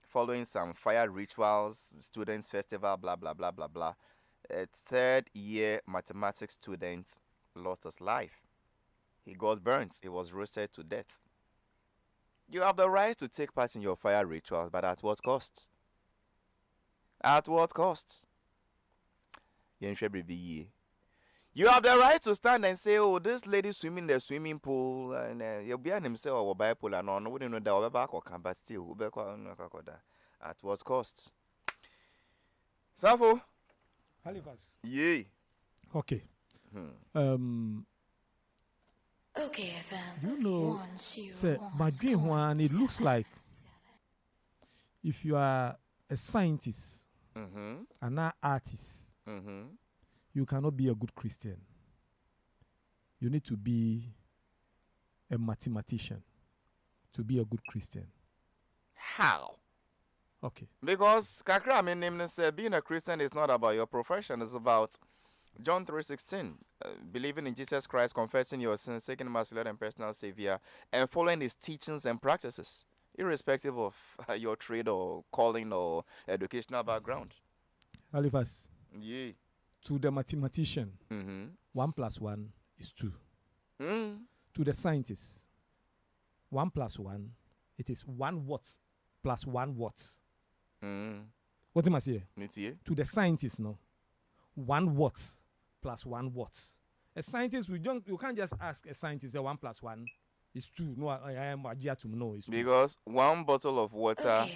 following some fire rituals, students festival, blah, blah, blah, blah, blah, a third-year mathematics student lost his life. He got burnt. He was roasted to death. You have the right to take part in your fire rituals, but at what cost? At what cost? You have the right to stand and say, oh, this lady swimming in the swimming pool, and you'll be an himself or bipolar, and no, wouldn't know that we're back or come, but still, at what cost? Safo? Halifax. Yay. Okay. Okay, FM. Do you know, 101.7. say, my dream one, it looks like if you are a scientist and an artist, you cannot be a good Christian. You need to be a mathematician to be a good Christian. How? Okay. Because Kakra, being a Christian is not about your profession. It's about John 3:16, believing in Jesus Christ, confessing your sins, taking him as Lord and personal Savior, and following his teachings and practices, irrespective of your trade or calling or educational background. Halifax, Yeah. to the mathematician, 1 + 1 is 2. To the scientist, 1 + 1, it is 1 watt plus 1 watt. What am I saying? To the scientist, no, 1 watt plus 1 watt. A scientist, you can't just ask a scientist 1 + 1 is 2. No, I am Ajia to know it's 2. Because 1 bottle of water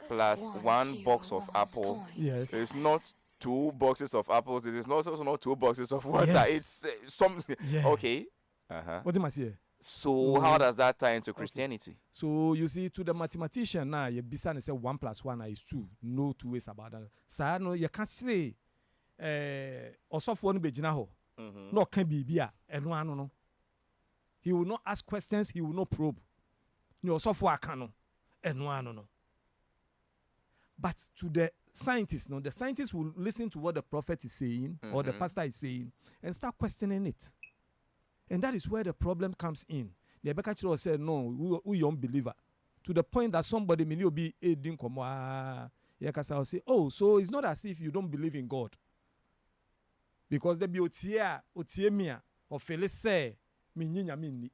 plus 1 box of apple is not 2 boxes of apples. It is also not 2 boxes of water. Yes. It's something. Yeah. Okay. What am I saying? So how does that tie into Christianity? So you see, to the mathematician now, you bisa say 1 + 1 is 2. No 2 ways about that. So no, you can't say also for no begina ho. No can be bia eno ano no. He will not ask questions, he will not probe. No also for akano eno ano no. But to the scientist, no, the scientist will listen to what the prophet is saying or the pastor is saying and start questioning it. And that is where the problem comes in. The Abeka said, no, we unbeliever. To the point that somebody may be aiding will say, oh, so it's not as if you don't believe in God. Because the be otiemia or Phyllis say, minni.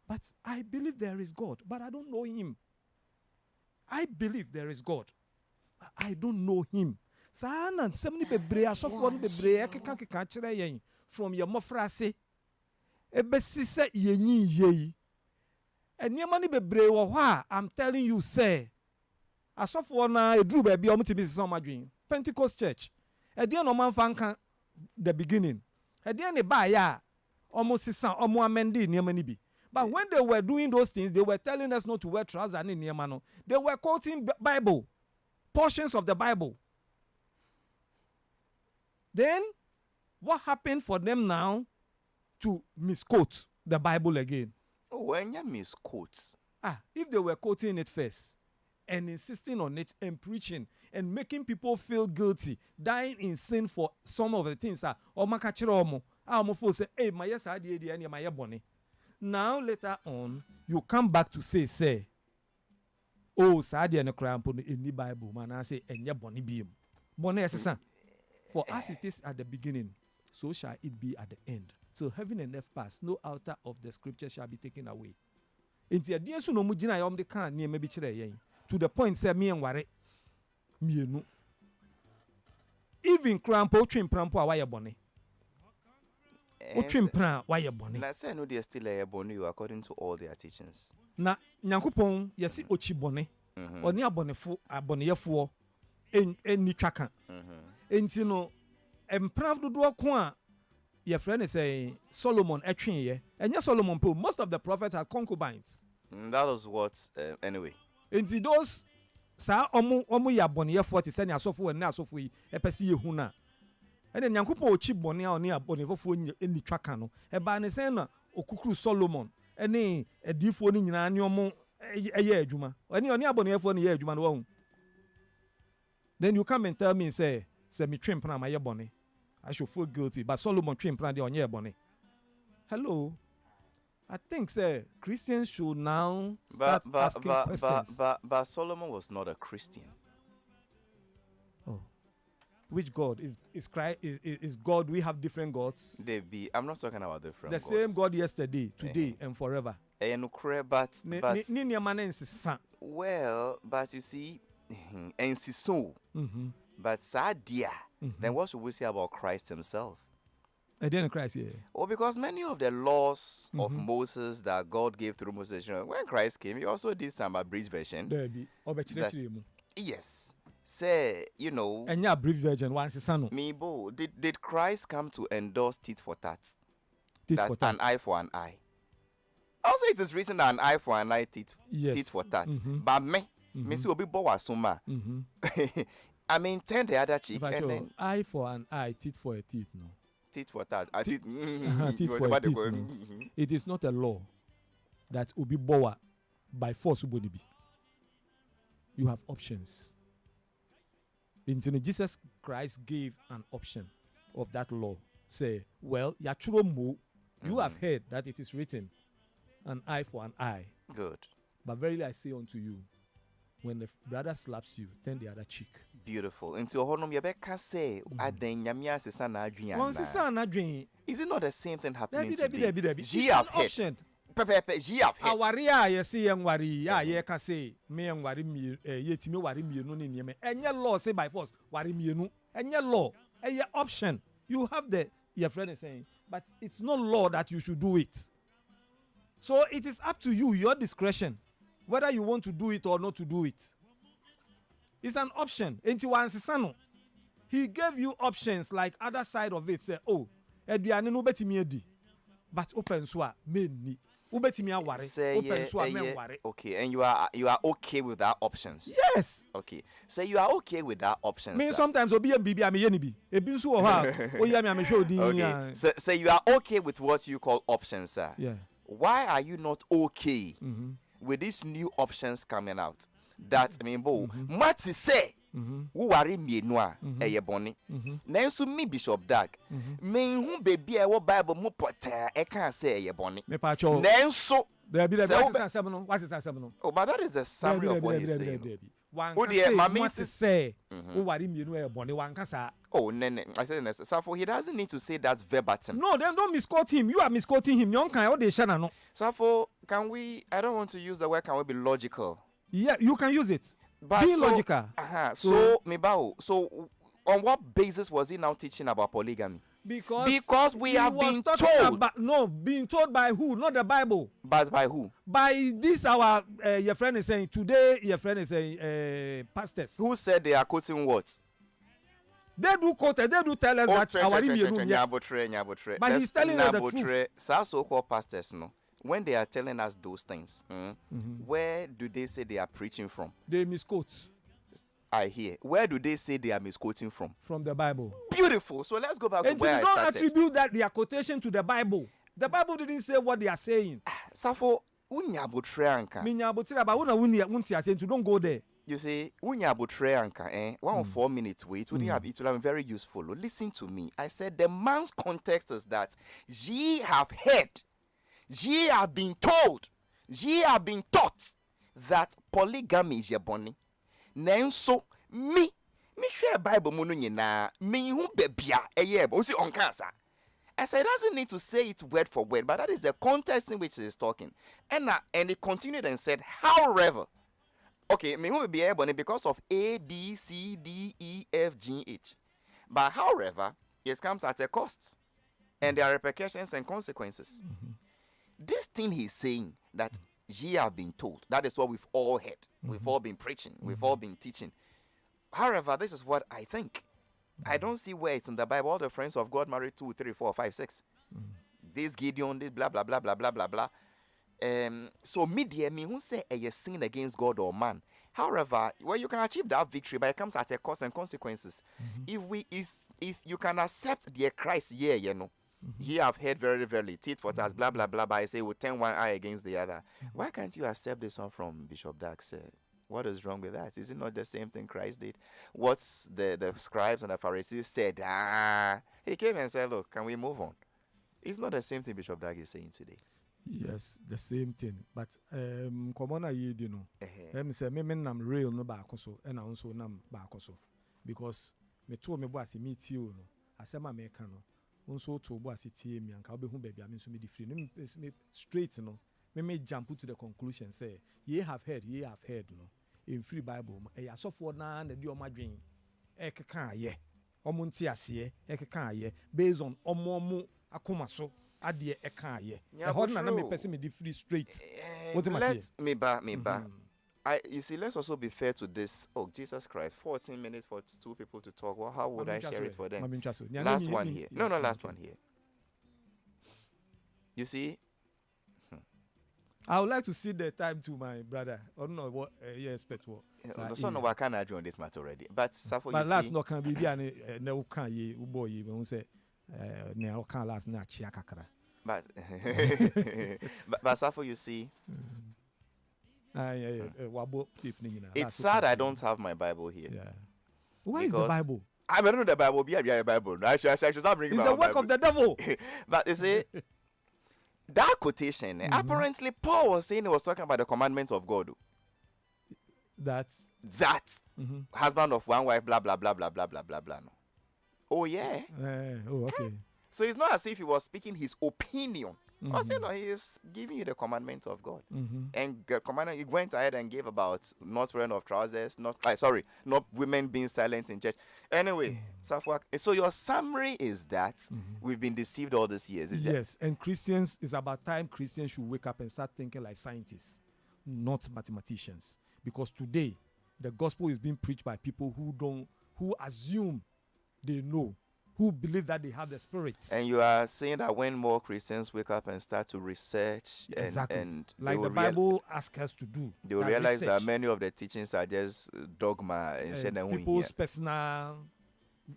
But I believe there is God, but I don't know him. I believe there is God, but I don't know him. Sana semni bebre asofo no bebre ekeka kire yen from your mofrase ebesi se yenyi yei eniema ni bebre wo ho a I'm telling you say asofo na edru ba bia omtimi sisa omadwen Pentecost church edie no man fanka the beginning edie ne ba ya omo sisa omo amende eniema ni bi. But when they were doing those things, they were telling us not to wear trousers and eniema no. They were quoting Bible, portions of the Bible. Then, what happened for them now to misquote the Bible again? Oh, when you misquote. If they were quoting it first and insisting on it and preaching and making people feel guilty, dying in sin for some of the things, say, hey, my yes, I did any my bonnie. Now, later on, you come back to say, oh, Sadia and a cramp in the Bible, man, I say, and your bonnie beam. Bonnie, for us it is at the beginning, so shall it be at the end. So heaven and earth pass, no altar of the scripture shall be taken away. Into a dear no mujina yom de can near maybe to the point say me and worry me no. Even crampo trim prampo why bonnet. O trim pran why bonnet. I say no, they are still a bonnet according to all their teachings. Na Nyankopon yesi ochi bonnet. Oni abonefo aboneyefo en ni twaka. Enti no emprav dodo ko a your friend is saying Solomon etwen ye. Enya Solomon po, most of the prophets are concubines. That was what anyway. Enti those sa omo ya boneyefo te se ne asofo ne asofo yi epese ye hu na. Ene Nyankopon ochi bone a oni abonefo ni twaka no. E ba ne se na okukuru Solomon ene edifo ni nyina ne omo eye adwuma. Oni abonefo ne ye adwuma no wo. Then you come and tell me say me trim plan my bonnet. I should feel guilty. But Solomon trim plan the on your bonnet. Hello. I think say Christians should now start asking questions. But Solomon was not a Christian. Oh. Which God? Is Christ is God? We have different gods. I'm not talking about different gods. The same God yesterday, today, and forever. Well, but you see, and so. But Sadia, then what should we say about Christ himself? I didn't Christ, yeah. Well, because many of the laws of Moses that God gave through Moses, when Christ came, he also did some abridged version. Yes. Say, and your abridged version, once son. Did Christ come to endorse tit for tat? That's an eye for an eye. Also, it is written an eye for an eye, tit for tat. But me see obi bo wasuma. I mean, turn the other cheek and then eye for an eye, tit for a teeth. No. Tit for tat. Tit for a teeth. No. It is not a law that obi bowa by force ubodi be. You have options. In Jesus Christ gave an option of that law. Say, well, you have heard that it is written, an eye for an eye. Good. But verily I say unto you, when the brother slaps you, turn the other cheek. Beautiful. Into honum yebeka say aden nyamia sesa na adwen Once sesa na adwen. Is it not the same thing happening today? She have heard. Pepe, she have heard. Awari a yesi yenwari ya ye ka say me yenwari mi yetimi wari mienu ne nieme. Enye law say by force wari mienu. Enye law. Enye option. You have your friend is saying, but it's not law that you should do it. So it is up to you, your discretion, whether you want to do it or not to do it. It's an option. He gave you options like other side of it. Say, oh, eduane no betimi edi, but open so a menni. Ubetimi aware. Open so a men ware. Okay, and you are okay with that options. Yes. Okay, so you are okay with that options. Me sometimes obi and bibi ame yeni bi. Ebi so ha. Oya me ame show din. Okay, so you are okay with what you call options, sir. Yeah. Why are you not okay with these new options coming out? That I mean, Mati say, who worry me noa, eye boni. Nanso me Bishop Dag, me who baby I Bible mo potter, I can't say eye boni. Me pacho. Nanso, there be the what's it seven? Oh, but that is a summary of what he's saying. One can say, who worry me no boni one kasa. Oh, nene. I said, Safo, he doesn't need to say that verbatim. No, then don't misquote him. You are misquoting him. Young can they shana no. Safo, can we? I don't want to use the word. Can we be logical? Yeah, you can use it. But be logical. So on what basis was he now teaching about polygamy? Because we have been told. Being told by who? Not the Bible. But by who? By this our your friend is saying today. Your friend is saying pastors. Who said they are quoting what? They do quote. They do tell us that our Nyabotre. But he's telling us the truth. So-called pastors, no. When they are telling us those things, where do they say they are preaching from? They misquote. I hear. Where do they say they are misquoting from? From the Bible. Beautiful. So let's go back to where I started. Don't attribute that their quotation to the Bible. The Bible didn't say what they are saying. Safo, unyabotre anka. Minyabotre, but una saying to don't go there. You see, unyabotre anka, 1 or 4 minutes wait, it will have very useful. Listen to me. I said the man's context is that ye have heard. Ye have been told, ye have been taught that polygamy is your bonny. Nenso me share Bible munu nyina me hu bebia eye o si on cancer. I said, it doesn't need to say it word for word, but that is the context in which he is talking. And he continued and said, however, okay, me hu bebia bonny because of A, B, C, D, E, F, G, H. But however, it comes at a cost, and there are repercussions and consequences. This thing he's saying that ye have been told, that is what we've all heard. We've all been preaching. We've all been teaching. However, this is what I think. I don't see where it's in the Bible. All the friends of God married 2, 3, 4, 5, 6. This Gideon, this blah, blah, blah, blah, blah, blah, blah. So media me who say a sin against God or man. However, well, you can achieve that victory, but it comes at a cost and consequences. If you can accept the Christ, you know. Ye have heard very, very tit for tat, blah, blah, blah, but I say we'll turn one eye against the other. Why can't you accept this one from Bishop Dax? What is wrong with that? Is it not the same thing Christ did? What the scribes and the Pharisees said, he came and said, look, can we move on? It's not the same thing Bishop Dax is saying today. Yes, the same thing. But Komona you know, me say me nam real no ba koso, and also nam ba koso. Because me told me boss meet you no. Asema me ka no. Also to boss tie me anka obehu baby I mean so me di free. Me straight no. Me jump to the conclusion say, ye have heard no. In free Bible, e asofo na na di omadwen. E keka ye. Omo nti ase e keka ye based on omo akoma so ade e ka ye. The hot na me person me di free straight. What am I saying? Me ba. You see, let's also be fair to this. Oh, Jesus Christ, 14 minutes for 2 people to talk. Well, how would I share it for them? Last one here. No, last one here. You see, I would like to see the time to my brother. I don't know what you expect. What? so no, I can't argue on this matter already. But Safo, but you last see, no can be and no can ye boy when say no can last na chia kakra. but Safo, you see, it's sad I don't have my Bible here. Yeah. Why is the Bible? I don't know the Bible. Be a Bible. I should start bringing. It's the work of the devil. But you see, that quotation, apparently Paul was saying he was talking about the commandments of God. That husband of one wife, blah blah blah blah blah blah blah blah. No. Oh yeah. Okay. So it's not as if he was speaking his opinion. He is giving you the commandments of God. And the commandment, he went ahead and gave about not wearing of trousers, not women being silent in church. Anyway, so your summary is that we've been deceived all these years. Yes, and Christians, it's about time Christians should wake up and start thinking like scientists, not mathematicians. Because today, the gospel is being preached by people who assume they know, who believe that they have the Spirit. And you are saying that when more Christians wake up and start to research, and like the Bible asks us to do, they will realize that many of the teachings are just dogma and people's personal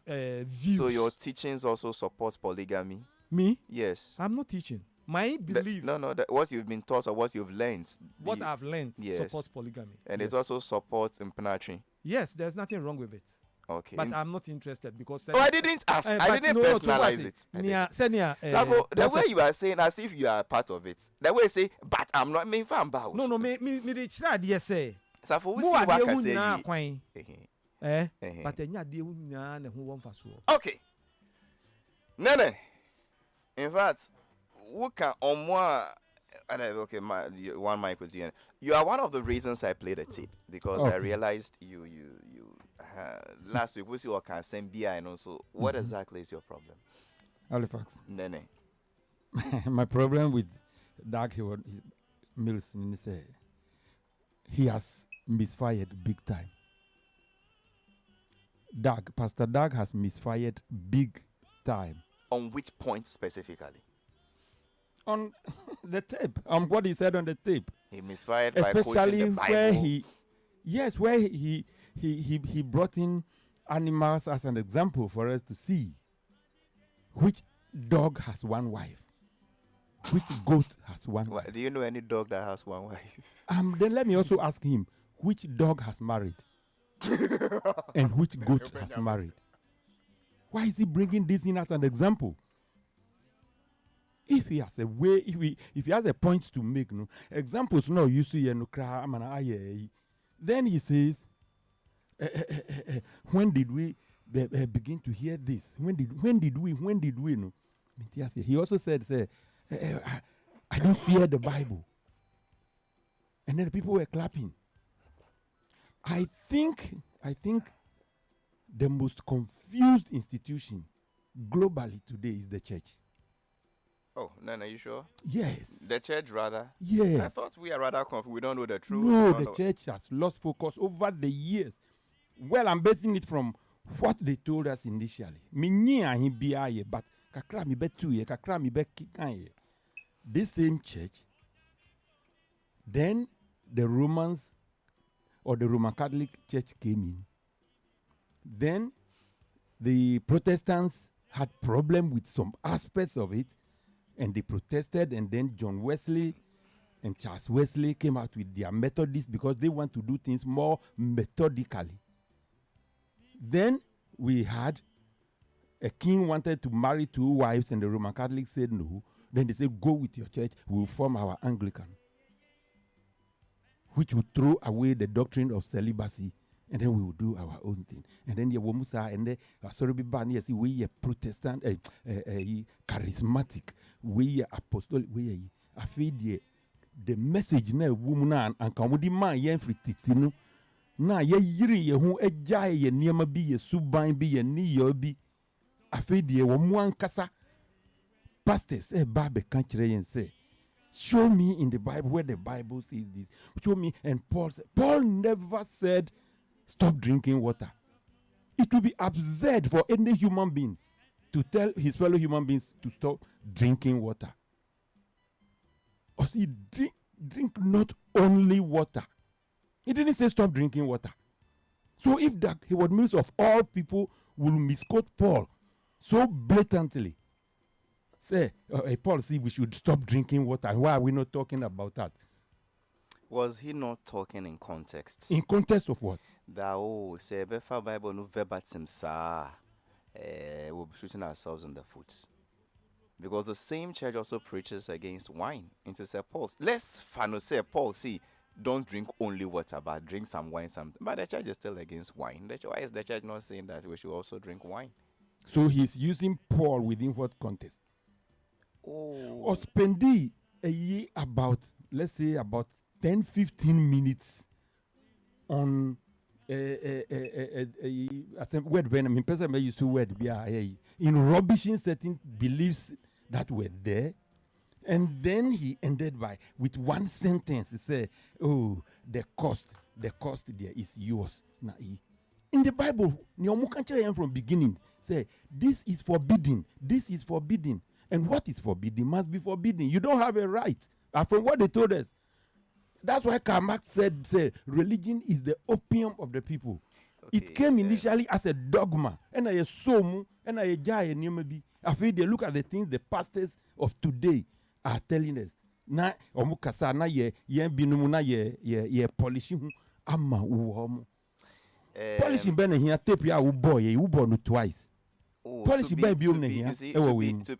views. So your teachings also support polygamy? Me? Yes. I'm not teaching. My belief. What you've been taught or what you've learned. What I've learned supports polygamy. And it also supports impenetratory. Yes, there's nothing wrong with it. Okay. But I'm not interested because. I didn't ask. I didn't personalize it. The way you are saying as if you are part of it. The way you say, but I'm not me fan bow. No, me the chira dey say. Safo we see what can say. But enya dey hunya na ho won fa so. Okay. Nene. In fact, who can on more okay, one mic was you. You are one of the reasons I played a tape because I realized you last week we see what can send BI and also what exactly is your problem? Halifax. Nene. My problem with Doug Mills is he has misfired big time. Pastor Doug has misfired big time. On which point specifically? On the tape. On what he said on the tape. He misfired especially by quoting the Bible. Where he brought in animals as an example for us to see which dog has one wife, which goat has one wife. Do you know any dog that has one wife? Then let me also ask him which dog has married and which goat has married. Why is he bringing this in as an example? If he has a way, if he has a point to make, no examples, no you see, then he says, when did we begin to hear this? When did we? No, he also said, I don't fear the Bible, and then the people were clapping. I think the most confused institution globally today is the church. Oh, Nana, are you sure? Yes. The church, rather? Yes. I thought we are rather confused. We don't know the truth. No, the church has lost focus over the years. Well, I'm basing it from what they told us initially. But this same church, then the Romans or the Roman Catholic Church came in. Then the Protestants had problem with some aspects of it, and they protested, and then John Wesley and Charles Wesley came out with their Methodists because they want to do things more methodically. Then we had a king wanted to marry 2 wives, and the Roman Catholics said no. Then they said, go with your church, we will form our Anglican, which will throw away the doctrine of celibacy, and then we will do our own thing. And then the Womusa and the we are Protestant, charismatic, we are apostolic, we are the message na woman and kamudi man yen frititino na ye yiri ye hu eja ye niema bi ye suban bi ye ni yo bi afidie wo mu ankasa pastors ba be kan kire yen say show me in the Bible where the Bible says this. Show me. And Paul never said stop drinking water. It would be absurd for any human being to tell his fellow human beings to stop drinking water. Or see, drink not only water. He didn't say stop drinking water. So if that he was midst of all people will misquote Paul so blatantly, say, Paul, see, we should stop drinking water. Why are we not talking about that? Was he not talking in context? In context of what? That say befa Bible no verbatim sa we'll be shooting ourselves in the foot. Because the same church also preaches against wine. Into say Paul, let's say Paul, see, don't drink only water, but drink some wine, something. But the church is still against wine. Why is the church not saying that we should also drink wine? So he's using Paul within what context? Or spending a year about, let's say, about 10-15 minutes on a word when I mean person may use the word in rubbishing certain beliefs that were there, and then he ended with one sentence. He said, "Oh, the cost there is yours." Now, in the Bible, from beginning say this is forbidden, and what is forbidden must be forbidden. You don't have a right. From what they told us. That's why Karl Marx said religion is the opium of the people. Okay, it came initially as a dogma. And I assume, and I jai I feel they look at the things the pastors of today are telling us. Na omukasa na ye binumu na ye polishing ama uomo. Polishing ben here tape ya uboy no twice. Polishing ben biom here.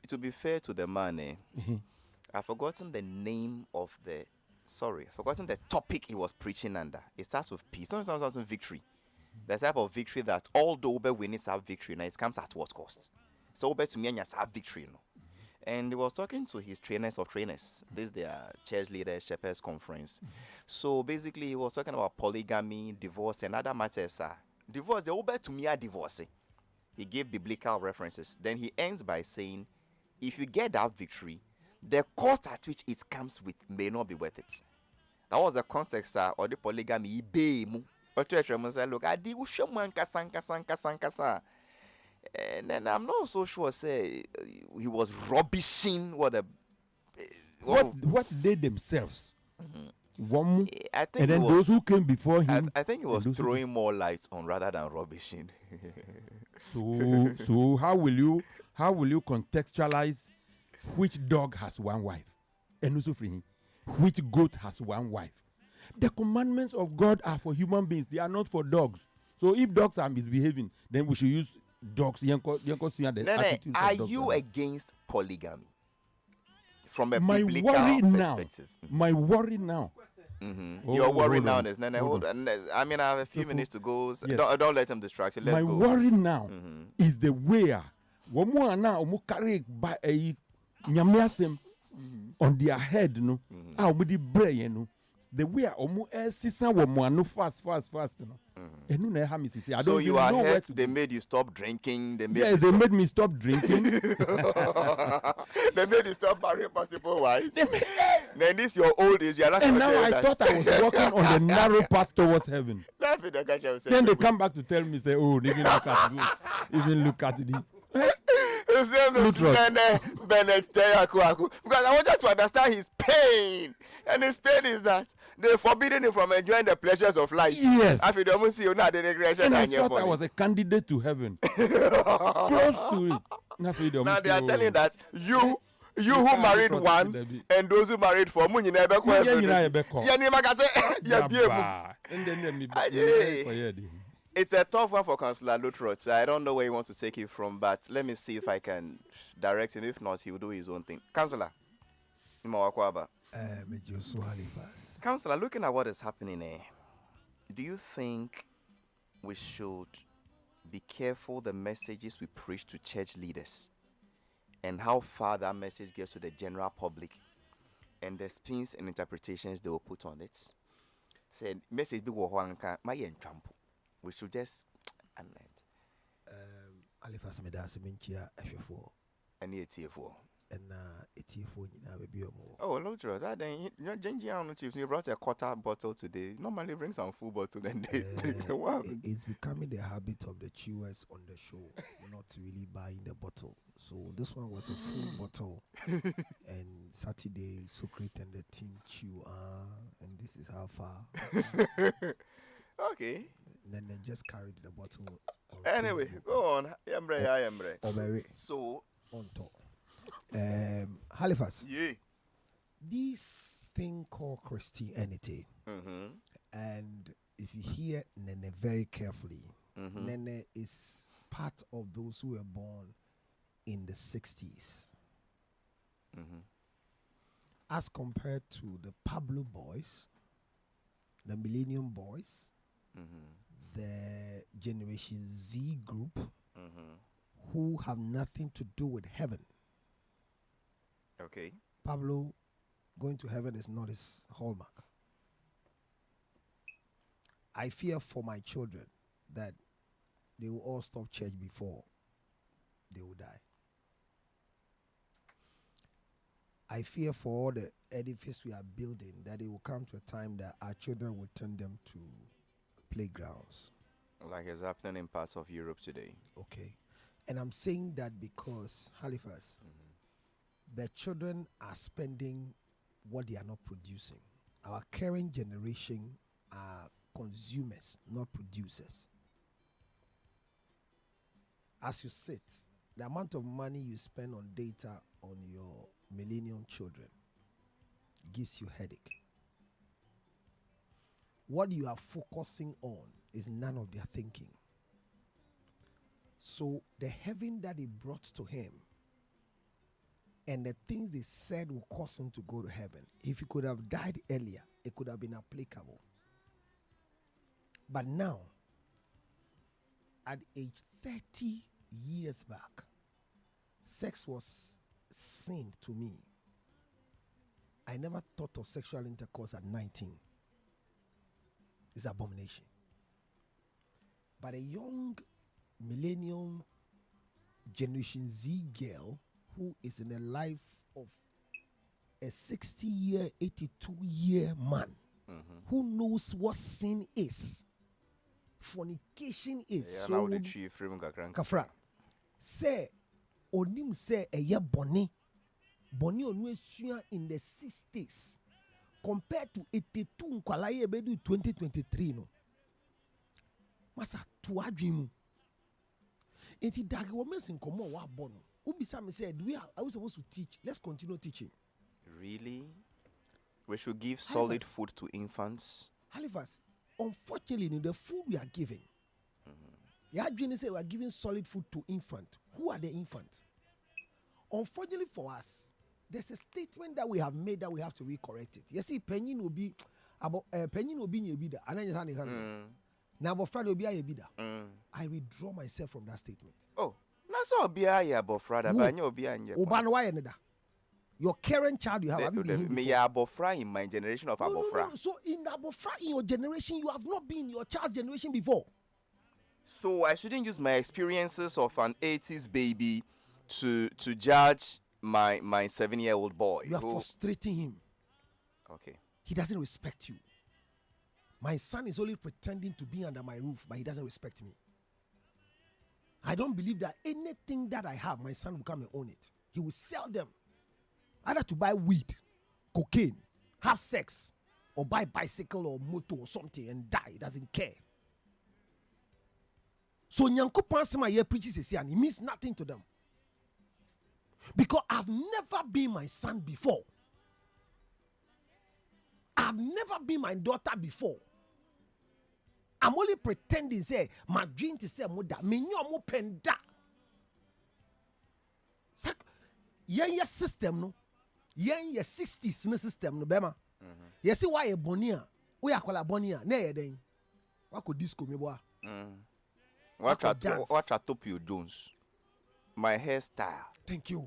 To be fair to the man, I've forgotten the name of the I've forgotten the topic he was preaching under. It starts with peace. Sometimes victory. The type of victory that although we need to have victory, now it comes at what cost? So to me, and have victory, And he was talking to his trainers of trainers. This is their church leaders, shepherds conference. So basically, he was talking about polygamy, divorce, and other matters. Divorce, the over to me are divorcing. He gave biblical references. Then he ends by saying, if you get that victory, the cost at which it comes with may not be worth it. That was the context or the polygamy. Look, I did and then I'm not so sure. Say he was rubbishing what they themselves. Mm-hmm. I think and then those who came before him. I think he was throwing more light on rather than rubbishing. so how will you contextualize? Which dog has one wife? And also for him, which goat has one wife? The commandments of God are for human beings. They are not for dogs. So if dogs are misbehaving, then we should use dogs. Are you against polygamy? From a my biblical perspective. My worry now. Mm-hmm. Your worry now is I mean, I have a few minutes to go. So yes. Don't let him distract you. Let's go. My worry now is the way carry by a on their head, the way fast, So you are hurt. They made you stop drinking. They made me stop drinking. They made you stop marrying multiple wives. Then this your old age. And now I thought I was walking on the narrow path towards heaven. Then they come back to tell me, say, oh, they even look at this. Even look at this. His name is Bennett because I wanted to understand his pain. And his pain is that they're forbidding him from enjoying the pleasures of life. Yes. And I thought I was a candidate to heaven. Close to it. Now they are telling that you who married one and those who married four, it's a tough one for Councillor Lutrot. I don't know where he wants to take it from, but let me see if I can direct him. If not, he will do his own thing. Councillor, Councillor, looking at what is happening here, do you think we should be careful the messages we preach to church leaders and how far that message gets to the general public and the spins and interpretations they will put on it? Say message be we should just Halifax medasi minchia F4. Any TF4. and it's here for you now, baby. Oh, no, Charles. I then Ginger on the chips. You brought a quarter bottle today. Normally bring some full bottle and it's becoming the habit of the chewers on the show not really buying the bottle. So this one was a full bottle, and Saturday Socrates and the team chew. And this is how far. Okay. And then they just carried the bottle. Anyway, Facebook. go on. I am ready. So on top. Halifax. Yeah. This thing called Christianity, and if you hear Nene very carefully, Nene is part of those who were born in the 60s. As compared to the Pablo boys, the Millennium boys, the Generation Z group, who have nothing to do with heaven. Okay. Pablo going to heaven is not his hallmark. I fear for my children that they will all stop church before they will die. I fear for all the edifice we are building that it will come to a time that our children will turn them to playgrounds. Like it's happening in parts of Europe today. Okay. And I'm saying that because, Halifax, the children are spending what they are not producing. Our current generation are consumers, not producers. As you sit, the amount of money you spend on data on your millennium children gives you headache. What you are focusing on is none of their thinking. So the heaven that he brought to him and the things they said will cause him to go to heaven, if he could have died earlier, it could have been applicable. But now, at age 30 years back, sex was sin to me. I never thought of sexual intercourse at 19. It's an abomination. But a young millennium Generation Z girl who is in the life of a 60-year, 82-year man who knows what sin is, fornication is. Yeah, so Kafra say onim say eye boni onu esua in the 60s compared to 82 nkwalaye bedu 2023 no masa to adwemu enti dagi wo mesin komo wa bono ubisa me said are we supposed to teach? Let's continue teaching. Really? We should give solid food to infants. Halifax, unfortunately, the food we are giving, you say we are giving solid food to infants. Who are the infants? Unfortunately for us, there's a statement that we have made that we have to recorrect it. You see, penny will be about penny will be in bida, and then now Bofrada will be a bida. I withdraw myself from that statement. Oh, that's all be a Bofrada, but you'll be an your current child you have me Abofra in my generation of Abofra. No. So in Abofra in your generation, you have not been in your child's generation before. So I shouldn't use my experiences of an 80s baby to judge my 7-year-old boy. You are frustrating him. Okay. He doesn't respect you. My son is only pretending to be under my roof, but he doesn't respect me. I don't believe that anything that I have, my son will come and own it. He will sell them. Either to buy weed, cocaine, have sex, or buy bicycle or motor or something and die. He doesn't care. So Nyanko Pansima here preaches and it means nothing to them. Because I've never been my son before. I've never been my daughter before. I'm only pretending say my dream to say moda me nyomo penda. Yen system no. Yen 60s no system no bema. You see why a bonia? We are called a bonia. Ne den. What could disco me boy? What a top you Jones? My hairstyle. Thank you.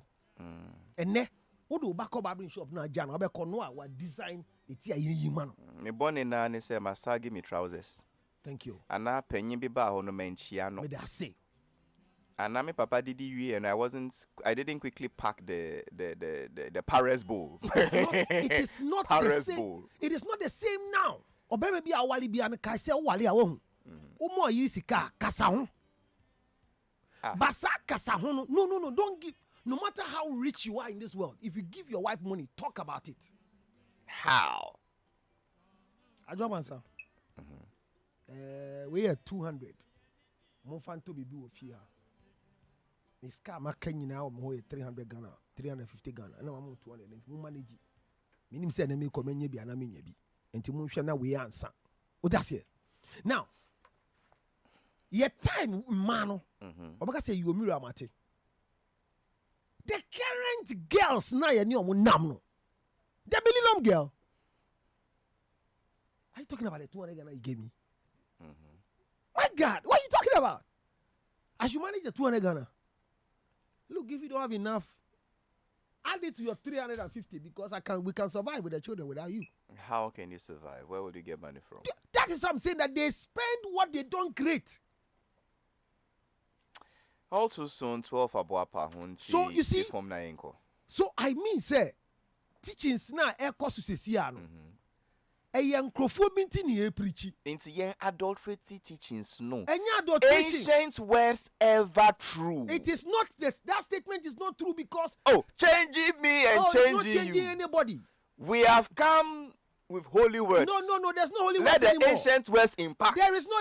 And ne, what do back up barbering shop now? Jan, I be kono our design. It's a man. Me born in na say masagi me trousers. Thank you. And now penny be ba hono menchiano. Me da say. And now my papa did it, and I didn't quickly pack the Paris bowl. It is not the Paris same. bowl. It is not the same now. Obebe bi awali bi an kai se wali awon. Omo yi sika kasa ho. Basa kasa ho no, don't give. No matter how rich you are in this world, if you give your wife money, talk about it. How? Ajomansa. We are 200. Mo fan to be with here. Miss Kama Kenya now mo 300 Ghana, 350 Ghana. And I'm 200. Mo manage. Minim say na me komenye bi ana menye bi. Enti mo hwe na we answer. O that's it. Now, your time man, Obaka say you mirror mate. The current girls na ye ni omo nam no. The Millennium girl. Are you talking about the 200 Ghana you gave me? My God, what are you talking about? I should manage the 200 Ghana. Look, if you don't have enough, add it to your 350 because we can survive with the children without you. How can you survive? Where would you get money from? That is what I'm saying, that they spend what they don't create. All too soon, 12 abuapa. So you see, so I mean, say, teachings now, air course to see, a young crofobinti ni preachy. Into young adultery teachings, no. Ancient words ever true. It is not this. That statement is not true because changing me and changing you. Anybody. We have come with holy words. No. There's no holy words Let the anymore. ancient words impact. There is no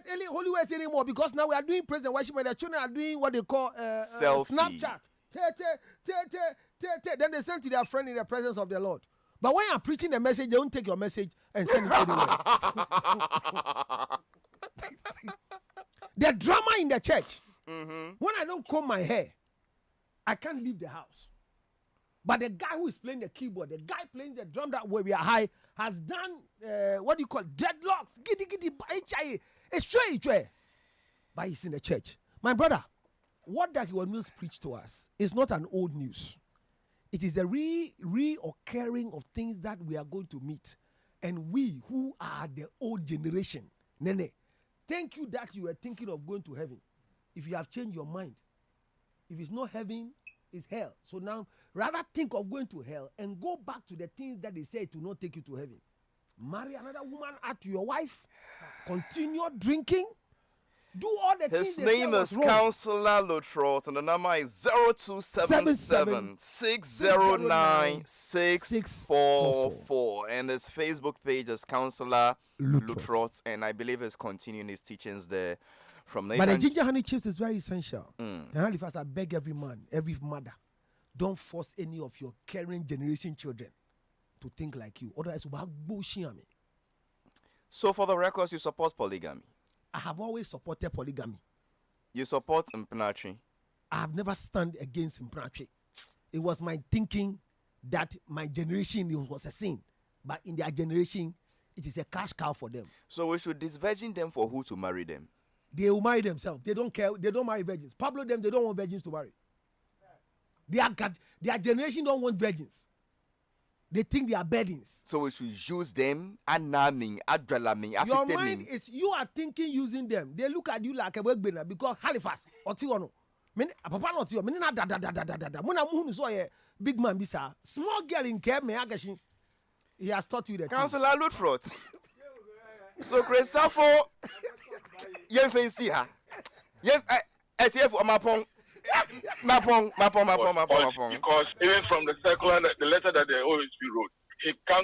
any holy words anymore because now we are doing praise and worship and the children are doing what they call Snapchat. Then they send to their friend in the presence of the Lord. But when you're preaching the message, they don't take your message and send it anywhere. The drama in the church. When I don't comb my hair, I can't leave the house. But the guy who is playing the keyboard, the guy playing the drum that way we are high, has done what do you call dreadlocks. Giddy, it's straight. But he's in the church. My brother, what that Mills preached to us is not an old news. It is the reoccurring of things that we are going to meet. And we who are the old generation, Nene, thank you that you were thinking of going to heaven. If you have changed your mind, if it's not heaven, it's hell. So now, rather think of going to hell and go back to the things that they say to not take you to heaven. Marry another woman, add to your wife, continue drinking, do all the things. His name is Counselor Lutrot, and the number is 0277 609 644. And his Facebook page is Counselor Lutrot, and I believe he's continuing his teachings there. From but the ginger honey chips is very essential. And Halifax, I beg every man, every mother, don't force any of your current generation children to think like you. Otherwise, we'll bullshit me. So, for the records, you support polygamy? I have always supported polygamy. You support impanatry? I have never stand against impanatry. It was my thinking that my generation, it was a sin. But in their generation, it is a cash cow for them. So we should disvirgin them for who to marry them? They will marry themselves. They don't care. They don't marry virgins. Pablo them, they don't want virgins to marry. Their generation don't want virgins. They think they are burdens. So we should use them. Your mind is, you are thinking using them. They look at you like a work banner because Halifax or Tiono. Papa not you. Da. Big man bisa. Small girl in care me agashi. He has taught you the Counselor Lutfrot. So Chris Safo. Yen fancy her. Yen ETF or Mapong. Mapong. Because even from the circular, the letter that the OSP wrote, he can't